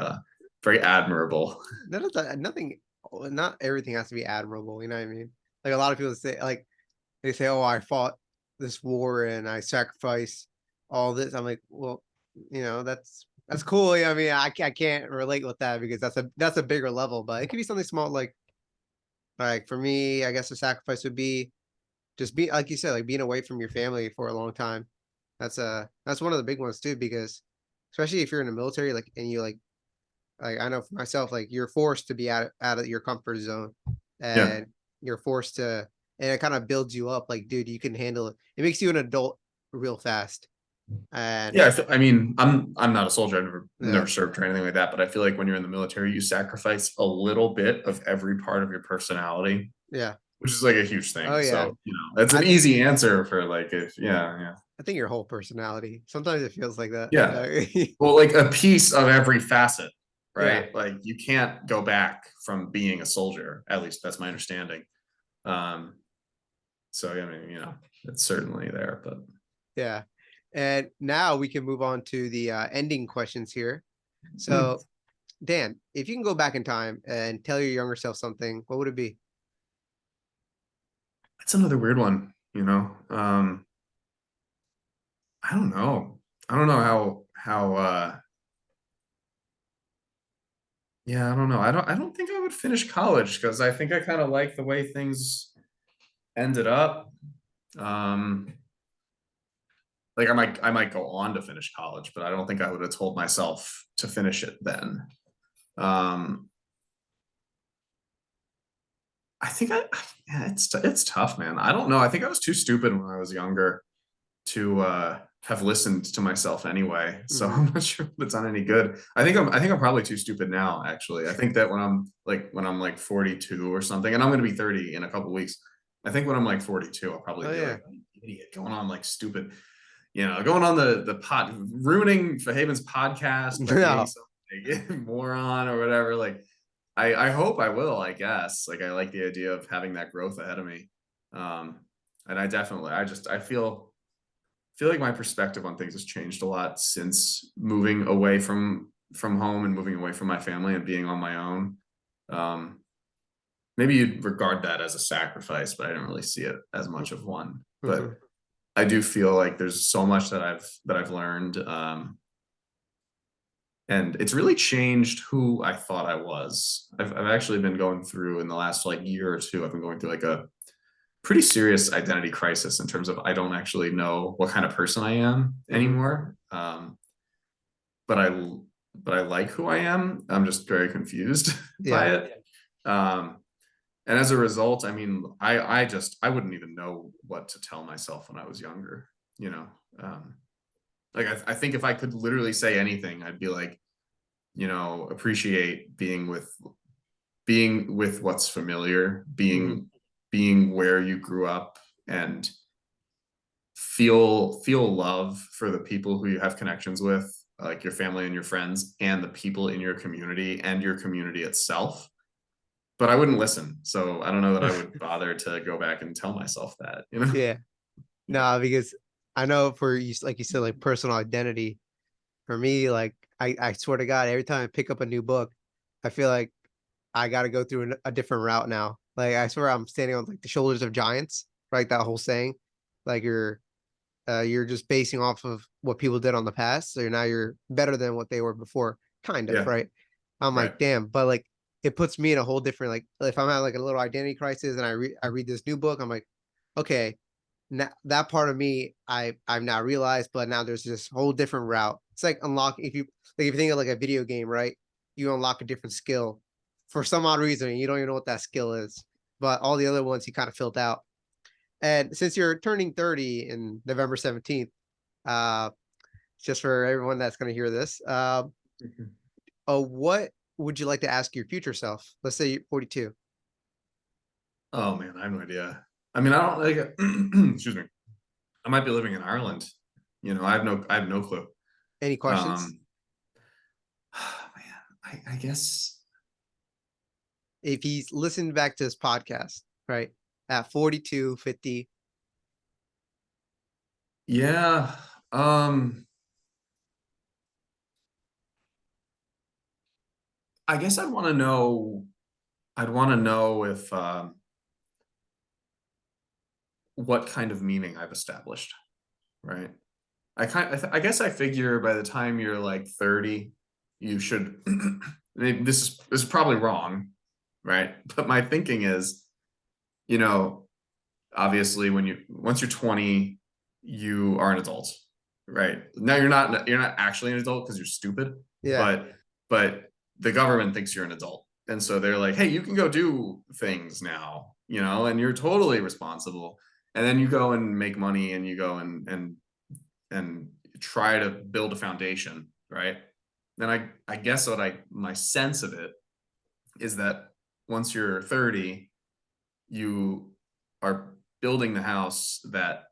B: admirable.
A: That is nothing. Not everything has to be admirable. You know what I mean? Like a lot of people say, like they say, "Oh, I fought this war and I sacrificed all this." I'm like, well, that's cool. I mean, I can't relate with that because that's a bigger level. But it could be something small, like for me, I guess the sacrifice would be just be like you said, like being away from your family for a long time. That's one of the big ones too, because especially if you're in the military, like and you like I know for myself, like you're forced to be out of your comfort zone,
B: Yeah.
A: and you're forced to, and it kind of builds you up. Like, dude, you can handle it. It makes you an adult real fast. And
B: Yeah, I mean, I'm not a soldier. I've never
A: yeah,
B: served or anything like that. But I feel like when you're in the military, you sacrifice a little bit of every part of your personality,
A: yeah,
B: which is like a huge
A: oh
B: thing.
A: yeah.
B: So that's an
A: I
B: easy answer for like if yeah,
A: I think your whole personality. Sometimes it feels like that.
B: yeah. Well, like a piece of every facet,
A: Yeah,
B: right? Like you can't go back from being a soldier. At least that's my understanding. Um, so I mean, it's certainly there, but
A: yeah. And now we can move on to the ending questions here.
B: hmm,
A: So, Dan, if you can go back in time and tell your younger self something, what would it be?
B: it's another weird one. I don't know. I don't know how yeah, I don't know. I don't think I would finish college because I think I kind of like the way things ended up. Um like I might go on to finish college, but I don't think I would have told myself to finish it then. Um I think yeah, it's tough, man. I don't know. I think I was too stupid when I was younger to have listened to myself anyway. So
A: Hmm.
B: I'm not sure if it's done any good. I think I'm probably too stupid now, actually. I think that when I'm like 42 or something, and I'm gonna be 30 in a couple weeks. I think when I'm like 42, I'll probably
A: Oh
B: be
A: yeah.
B: like an idiot going on like stupid, going on the pod ruining Fahaven's podcast by being
A: No.
B: some like, moron or whatever. Like I hope I will, I guess. Like I like the idea of having that growth ahead of me. Um and I feel like my perspective on things has changed a lot since moving away from home and moving away from my family and being on my own. Um, maybe you'd regard that as a sacrifice, but I don't really see it as much of one.
A: Hmm.
B: But I do feel like there's so much that I've learned, and it's really changed who I thought I was. I've actually been going through in the last like year or two. I've been going through like a pretty serious identity crisis in terms of I don't actually know what kind of person I am
A: Hmm.
B: anymore. But I like who I am. I'm just very confused by
A: Yeah.
B: it. Um, and as a result, I mean, I wouldn't even know what to tell myself when I was younger. You know, um, like I think if I could literally say anything, I'd be like, appreciate being with what's familiar,
A: Hmm.
B: being where you grew up, and feel love for the people who you have connections with, like your family and your friends and the people in your community and your community itself. But I wouldn't listen, so I don't know that I would bother to go back and tell myself that.
A: Yeah. No, because I know for you, like you said, like personal identity. For me, like I swear to God, every time I pick up a new book, I feel like I got to go through a different route now. Like I swear I'm standing on like the shoulders of giants, right? That whole saying, like you're just basing off of what people did on the past. So now you're better than what they were before, kind of,
B: Yeah,
A: right? I'm like,
B: right.
A: damn, but like it puts me in a whole different like if I'm having like a little identity crisis and I read this new book, I'm like, okay, now that part of me I've now realized, but now there's this whole different route. It's like unlock if you think of like a video game, right? You unlock a different skill for some odd reason, you don't even know what that skill is, but all the other ones you kind of filled out. And since you're turning 30 in November 17th, uh, just for everyone that's going to hear this, what would you like to ask your future self? Let's say you're 42.
B: Oh man, I have no idea. I mean, I don't like, excuse me. I might be living in Ireland. I have no clue.
A: Any questions?
B: Um, man, I guess,
A: If he's listened back to his podcast, right? At 42, 50.
B: yeah. Um, I guess I'd want to know if, what kind of meaning I've established, right? I guess I figure by the time you're like 30, you should, this is probably wrong, right? But my thinking is, you know, obviously once you're 20, you are an adult, right? Now you're not actually an adult because you're stupid,
A: Yeah.
B: but the government thinks you're an adult. And so they're like, hey, you can go do things now, and you're totally responsible. And then you go and make money and you go and try to build a foundation, right? Then I guess my sense of it is that once you're 30, you are building the house that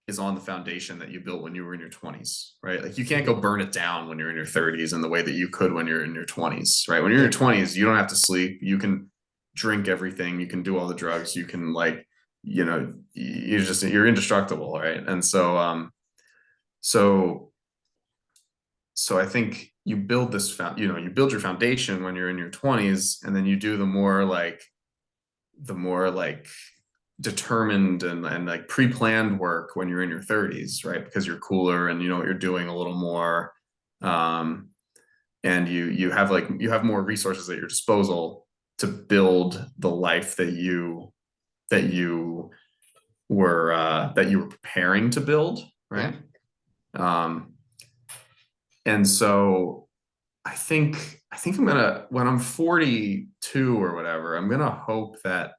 B: is on the foundation that you built when you were in your 20s, right? Like you can't go
A: Mhm.
B: burn it down when you're in your 30s in the way that you could when you're in your 20s, right? When you're in
A: Yeah.
B: your 20s, you don't have to sleep. You can drink everything. You can do all the drugs. You can you're indestructible, right? And so so I think you build you build your foundation when you're in your 20s, and then you do the more like determined and like pre-planned work when you're in your 30s, right? Because you're cooler and you know what you're doing a little more. Um, and you have more resources at your disposal to build the life that you were preparing to build,
A: Yeah.
B: right? Um, and so I think I'm gonna when I'm 42 or whatever, I'm gonna hope that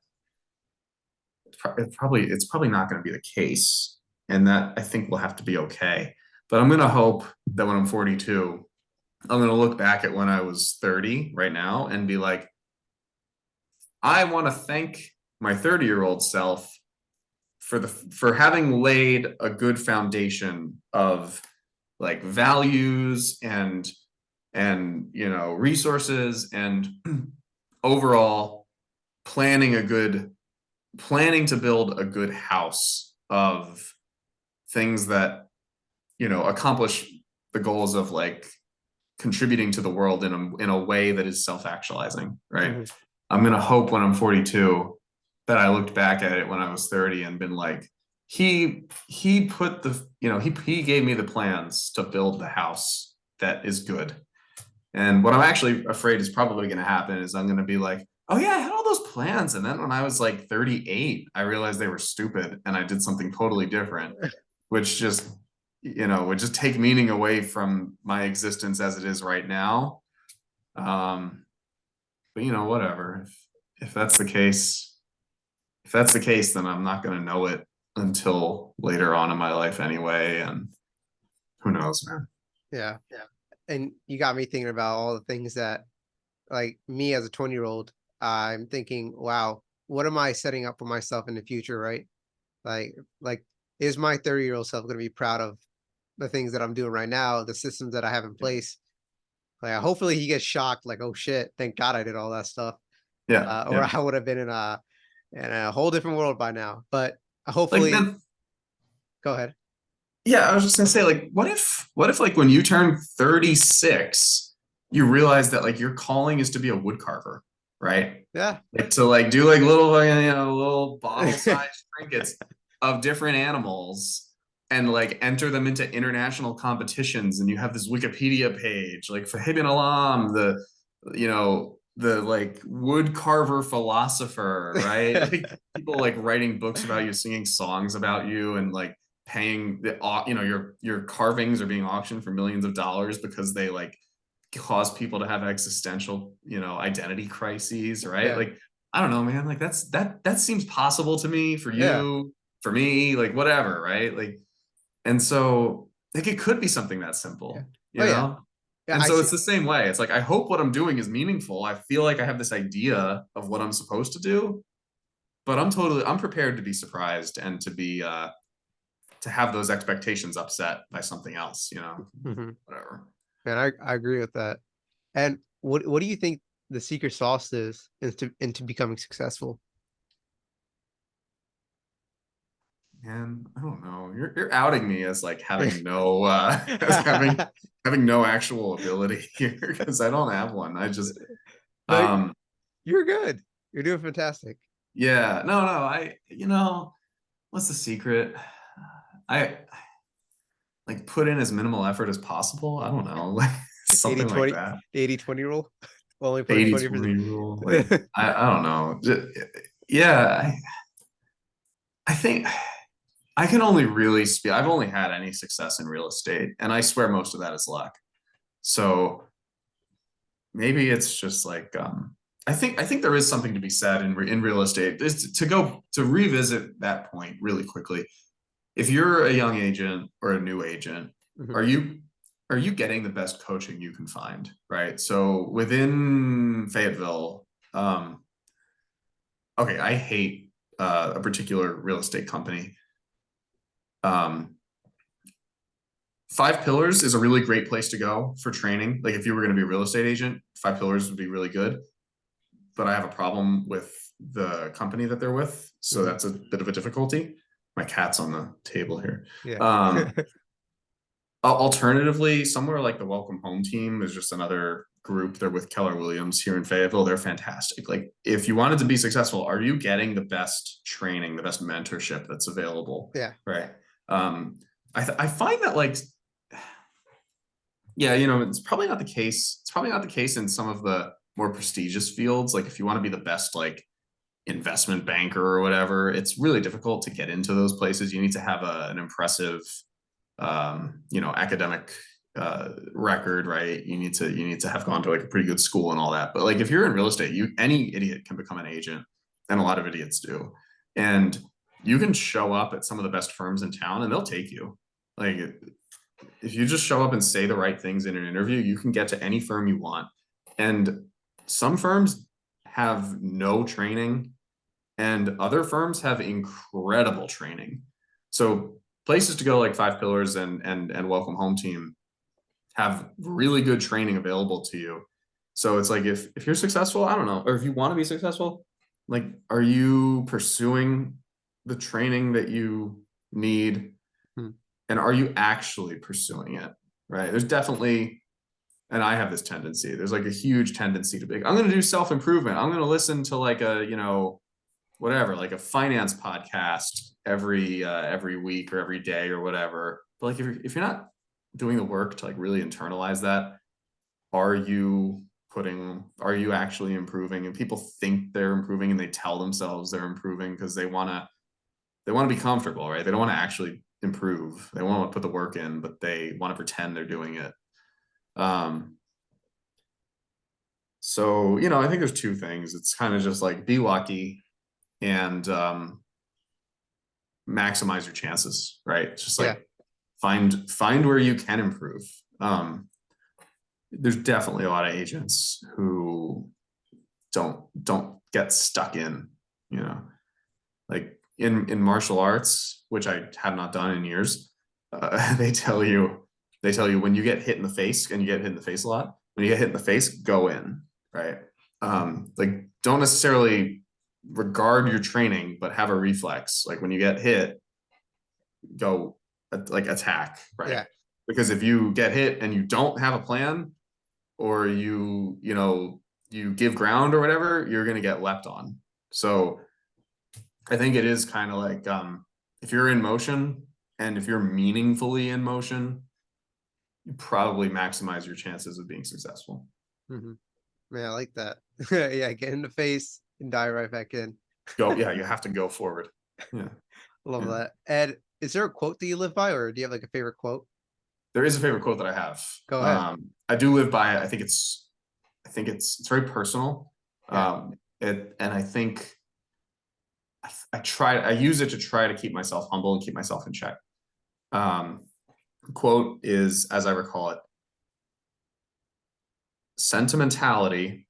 B: it's probably not going to be the case, and that I think will have to be okay. But I'm going to hope that when I'm 42, I'm going to look back at when I was 30 right now and be like, I want to thank my 30-year-old self for having laid a good foundation of like values and resources and overall planning to build a good house of things that accomplish the goals of like contributing to the world in a way that is self-actualizing, right?
A: Mhm.
B: I'm going to hope when I'm 42 that I looked back at it when I was 30 and been like, he put he gave me the plans to build the house that is good. And what I'm actually afraid is probably going to happen is I'm going to be like, oh yeah, I had all those plans. And then when I was like 38, I realized they were stupid and I did something totally different, which just, would just take meaning away from my existence as it is right now. Um, but whatever. If that's the case, then I'm not going to know it until later on in my life anyway. And who knows, man?
A: Yeah. And you got me thinking about all the things that, like me as a 20-year-old, I'm thinking, wow, what am I setting up for myself in the future, right? Like, like, is my 30-year-old self going to be proud of the things that I'm doing right now, the systems that I have in place? Like, hopefully he gets shocked, like, oh shit, thank God I did all that stuff.
B: Yeah,
A: Or
B: yeah.
A: I would have been in a whole different world by now. But
B: Like
A: hopefully,
B: then,
A: go ahead.
B: yeah, I was just gonna say, like, what if like when you turn 36, you realize that like your calling is to be a wood carver, right?
A: Yeah.
B: Like to like do like little bottle-sized trinkets of different animals and like enter them into international competitions. And you have this Wikipedia page, like Fahim Alam, the like wood carver philosopher, right? Like people like writing books about you, singing songs about you, and like paying your carvings are being auctioned for millions of dollars because they like cause people to have existential identity crises, right?
A: Yeah.
B: Like I don't know, man, like that seems possible to me, for
A: Yeah.
B: you, for me, like whatever, right? Like, and so like it could be something that
A: Yeah.
B: simple,
A: Oh yeah. Yeah,
B: And
A: I
B: so
A: see.
B: it's the same way. It's like, I hope what I'm doing is meaningful. I feel like I have this idea of what I'm supposed to do, but I'm prepared to be surprised and to have those expectations upset by something else,
A: Mhm.
B: whatever.
A: Man, I agree with that. And what do you think the secret sauce is into becoming successful?
B: And I don't know. You're outing me as like having no as having no actual ability here because I don't have one. I just
A: No,
B: um
A: you're good. You're doing fantastic.
B: yeah, no, what's the secret? I like put in as minimal effort as possible. I don't know, like
A: Eighty
B: something like
A: twenty,
B: that.
A: the 80-20 rule. Only putting
B: 80/20
A: 20%.
B: rule. Like I don't know. Yeah, I think I can only really speak. I've only had any success in real estate, and I swear most of that is luck. So maybe it's just like I think there is something to be said in real estate. Is to revisit that point really quickly. If you're a young agent or a new agent,
A: Mhm.
B: are you are you getting the best coaching you can find, right? So within Fayetteville, okay, I hate a particular real estate company. Um, Five Pillars is a really great place to go for training. Like if you were going to be a real estate agent, Five Pillars would be really good. But I have a problem with the company that they're with, so
A: Mhm.
B: that's a bit of a difficulty. My cat's on the table here.
A: Yeah.
B: Um, Alternatively, somewhere like the Welcome Home team is just another group. They're with Keller Williams here in Fayetteville. They're fantastic. Like, if you wanted to be successful, are you getting the best training, the best mentorship that's available?
A: Yeah.
B: Right. I find that like, yeah, it's probably not the case. It's probably not the case in some of the more prestigious fields. Like, if you want to be the best, like investment banker or whatever, it's really difficult to get into those places. You need to have an impressive academic record, right? You need to have gone to like a pretty good school and all that. But like if you're in real estate, any idiot can become an agent, and a lot of idiots do. And you can show up at some of the best firms in town and they'll take you. Like if you just show up and say the right things in an interview, you can get to any firm you want. And some firms have no training and other firms have incredible training. So places to go like Five Pillars and Welcome Home Team have really good training available to you. So it's like if you're successful, I don't know, or if you want to be successful, like are you pursuing the training that you need,
A: Hmm.
B: and are you actually pursuing it? Right? There's definitely, and I have this tendency. There's like a huge tendency to be like, I'm going to do self improvement. I'm going to listen to like a whatever, like a finance podcast every week or every day or whatever. But like if you're not doing the work to like really internalize that, are you actually improving? And people think they're improving and they tell themselves they're improving because they want to be comfortable, right? They don't want to actually improve. They want to put the work in, but they want to pretend they're doing it. Um, so I think there's two things. It's kind of just like be lucky and maximize your chances, right? It's just
A: Yeah.
B: like find where you can improve. There's definitely a lot of agents who don't get stuck in, you know, like in martial arts, which I have not done in years. They tell you when you get hit in the face, and you get hit in the face a lot. When you get hit in the face, go in, right? Like don't necessarily regard your training, but have a reflex. Like when you get hit, go like attack, right?
A: Yeah.
B: Because if you get hit and you don't have a plan, or you give ground or whatever, you're going to get leapt on. So I think it is kind of like if you're in motion, and if you're meaningfully in motion, you probably maximize your chances of being successful.
A: Hmm. Man, I like that. Yeah, get in the face and die right back in.
B: Yeah, you have to go forward. Yeah,
A: Love
B: yeah.
A: that. Ed, is there a quote that you live by, or do you have like a favorite quote?
B: There is a favorite quote that I have.
A: Go ahead.
B: I do live by it. I think it's very personal.
A: Yeah.
B: And I think I use it to try to keep myself humble and keep myself in check. Um, Quote is, as I recall it, Sentimentality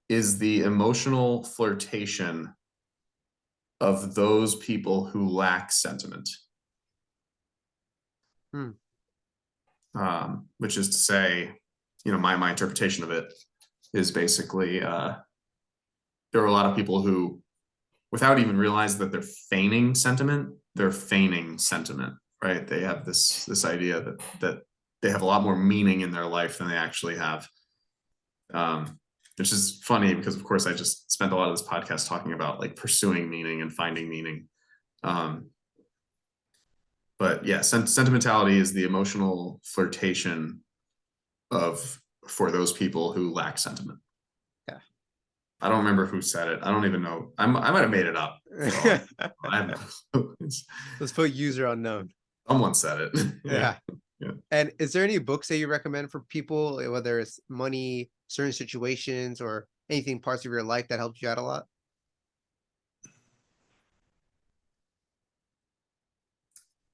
B: is the emotional flirtation of those people who lack sentiment.
A: Hmm.
B: Which is to say, my interpretation of it is basically there are a lot of people who, without even realizing that they're feigning sentiment, right? They have this idea that they have a lot more meaning in their life than they actually have. Which is funny because, of course, I just spent a lot of this podcast talking about like pursuing meaning and finding meaning. But yeah, sentimentality is the emotional flirtation for those people who lack sentiment.
A: Yeah.
B: I don't remember who said it. I don't even know. I might have made it up. I have no
A: Let's put user unknown.
B: Someone said it.
A: Yeah.
B: Yeah.
A: And is there any books that you recommend for people, whether it's money, certain situations, or anything parts of your life that helped you out a lot?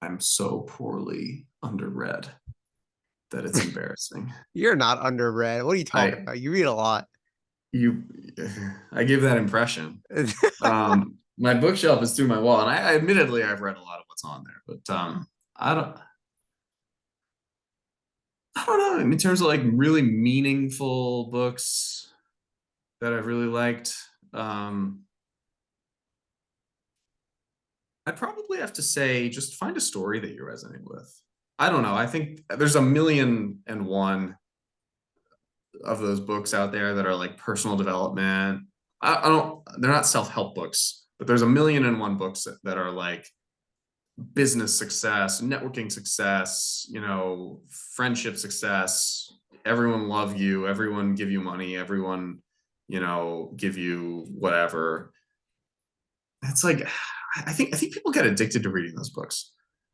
B: I'm so poorly underread that it's embarrassing.
A: You're not underread. What are you talking
B: I
A: about? You read a lot.
B: you I give that impression. My bookshelf is through my wall, and I admittedly I've read a lot of what's on there, but I don't I don't know. In terms of like really meaningful books that I've really liked, I'd probably have to say just find a story that you resonate with. I don't know. I think there's a million and one of those books out there that are like personal development. I don't, they're not self-help books, but there's a million and one books that are like business success, networking success, friendship success. Everyone love you, everyone give you money, everyone, give you whatever. It's like I think people get addicted to reading those books.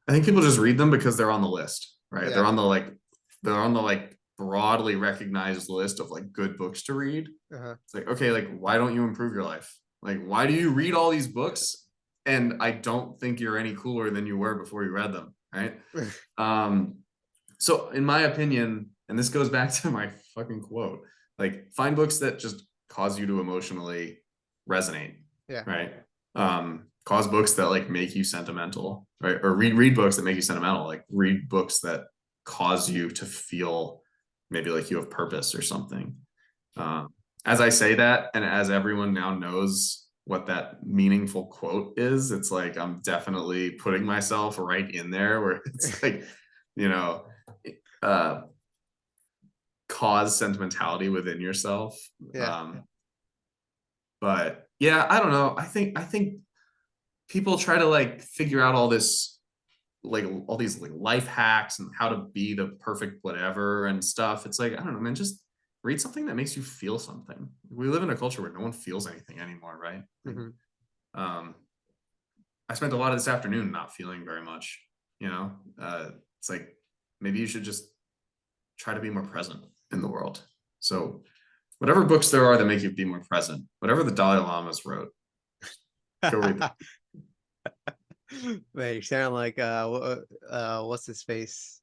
B: I think people just read them because they're on the list, right?
A: Yeah.
B: They're on the like broadly recognized list of like good books to read. It's like, okay, like why don't you improve your life? Like why do you read all these books and I don't think you're any cooler than you were before you read them, right? So in my opinion, and this goes back to my fucking quote, like find books that just cause you to emotionally resonate,
A: Yeah.
B: right? Cause books that like make you sentimental, right? Or read books that make you sentimental, like read books that cause you to feel maybe like you have purpose or something. As I say that, and as everyone now knows what that meaningful quote is, it's like I'm definitely putting myself right in there where it's like, you know, cause sentimentality within yourself.
A: Yeah.
B: But yeah, I don't know. I think people try to like figure out all this, like all these like life hacks and how to be the perfect whatever and stuff. It's like, I don't know, man, just read something that makes you feel something. We live in a culture where no one feels anything anymore, right? I spent a lot of this afternoon not feeling very much, it's like maybe you should just try to be more present in the world. So whatever books there are that make you be more present, whatever the Dalai Lamas wrote, go read them.
A: Man, you sound like what's his face?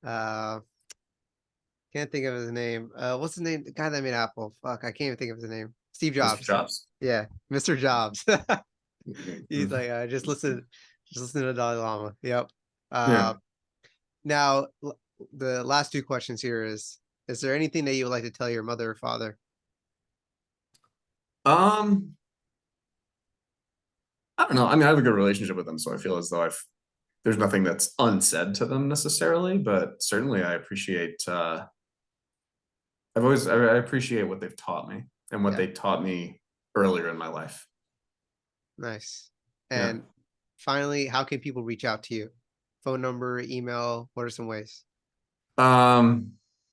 A: Can't think of his name. What's his name? The guy that made Apple. Fuck, I can't even think of his name. Steve
B: Mr.
A: Jobs.
B: Jobs.
A: Yeah, Mr. Jobs. He's like, just listen to Dalai Lama. Yep.
B: Yeah.
A: Now the last two questions here is there anything that you would like to tell your mother or father?
B: I don't know. I mean, I have a good relationship with them, so I feel as though there's nothing that's unsaid to them necessarily, but certainly I appreciate I appreciate what they've taught me and what
A: Yeah.
B: they taught me earlier in my life.
A: Nice.
B: Yeah.
A: And finally, how can people reach out to you? Phone number, email, what are some ways?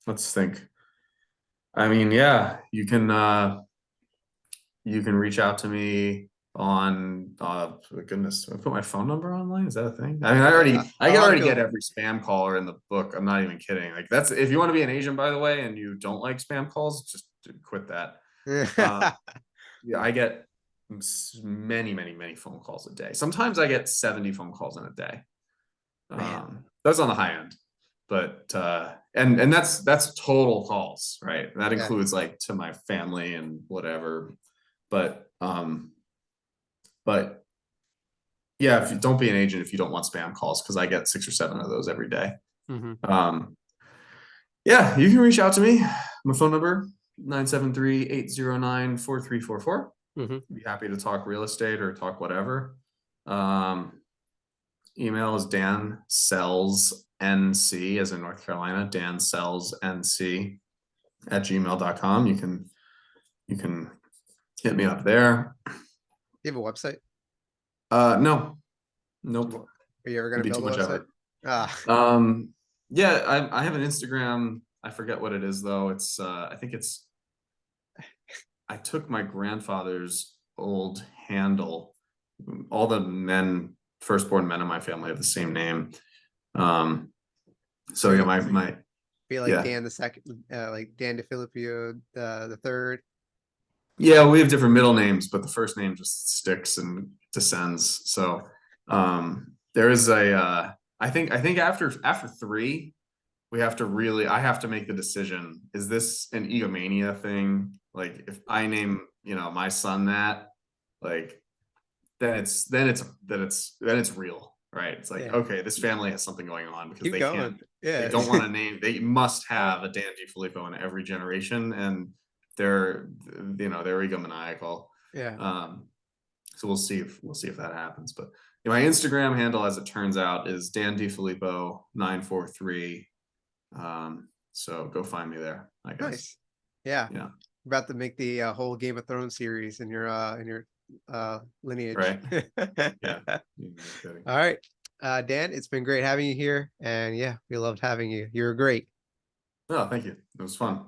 B: Let's think. I mean, yeah, you can reach out to me on goodness, do I put my phone number online? Is that a thing? I mean, I
A: A
B: can
A: lot of
B: already get
A: people.
B: every spam caller in the book. I'm not even kidding. Like that's if you want to be an agent, by the way, and you don't like spam calls, just quit that. Yeah, I get many, many, many phone calls a day. Sometimes I get 70 phone calls in a day.
A: Man.
B: That's on the high end, but and that's total calls, right? That
A: Yeah.
B: includes like to my family and whatever. But yeah, if you don't be an agent if you don't want spam calls, because I get 6 or 7 of those every day.
A: Hmm.
B: Yeah, you can reach out to me. My phone number 973-809-4344.
A: Hmm.
B: Be happy to talk real estate or talk whatever. Email is dansellsnc, as in North Carolina, dansellsnc@gmail.com. You can hit me up there.
A: You have a website?
B: No, nope.
A: Are you ever
B: It'd
A: gonna
B: be too
A: build a
B: much
A: website?
B: effort.
A: Ah,
B: Yeah, I have an Instagram. I forget what it is though. It's I think it's I took my grandfather's old handle. All the firstborn men in my family have the same name. Um, so yeah,
A: really?
B: my
A: Be like
B: yeah.
A: Dan the second, like Dan Difilippo the third.
B: Yeah, we have different middle names, but the first name just sticks and descends. So there is a I think after 3, we have to really I have to make the decision. Is this an egomania thing? Like if I name, my son that, like then it's real, right? It's like,
A: Yeah.
B: okay, this family has something going on because
A: Keep
B: they can't
A: going.
B: they
A: Yeah.
B: don't want to name they must have a Dan Difilippo in every generation, and they're they're egomaniacal.
A: Yeah.
B: um so we'll see if that happens. But my Instagram handle, as it turns out, is Dan Difilippo 943. So go find me there, I guess.
A: Nice. Yeah.
B: Yeah.
A: About to make the whole Game of Thrones series in your lineage.
B: Right. Yeah. No kidding.
A: All right. Dan, it's been great having you here. And yeah, we loved having you. You're great.
B: Oh, thank you. It was fun.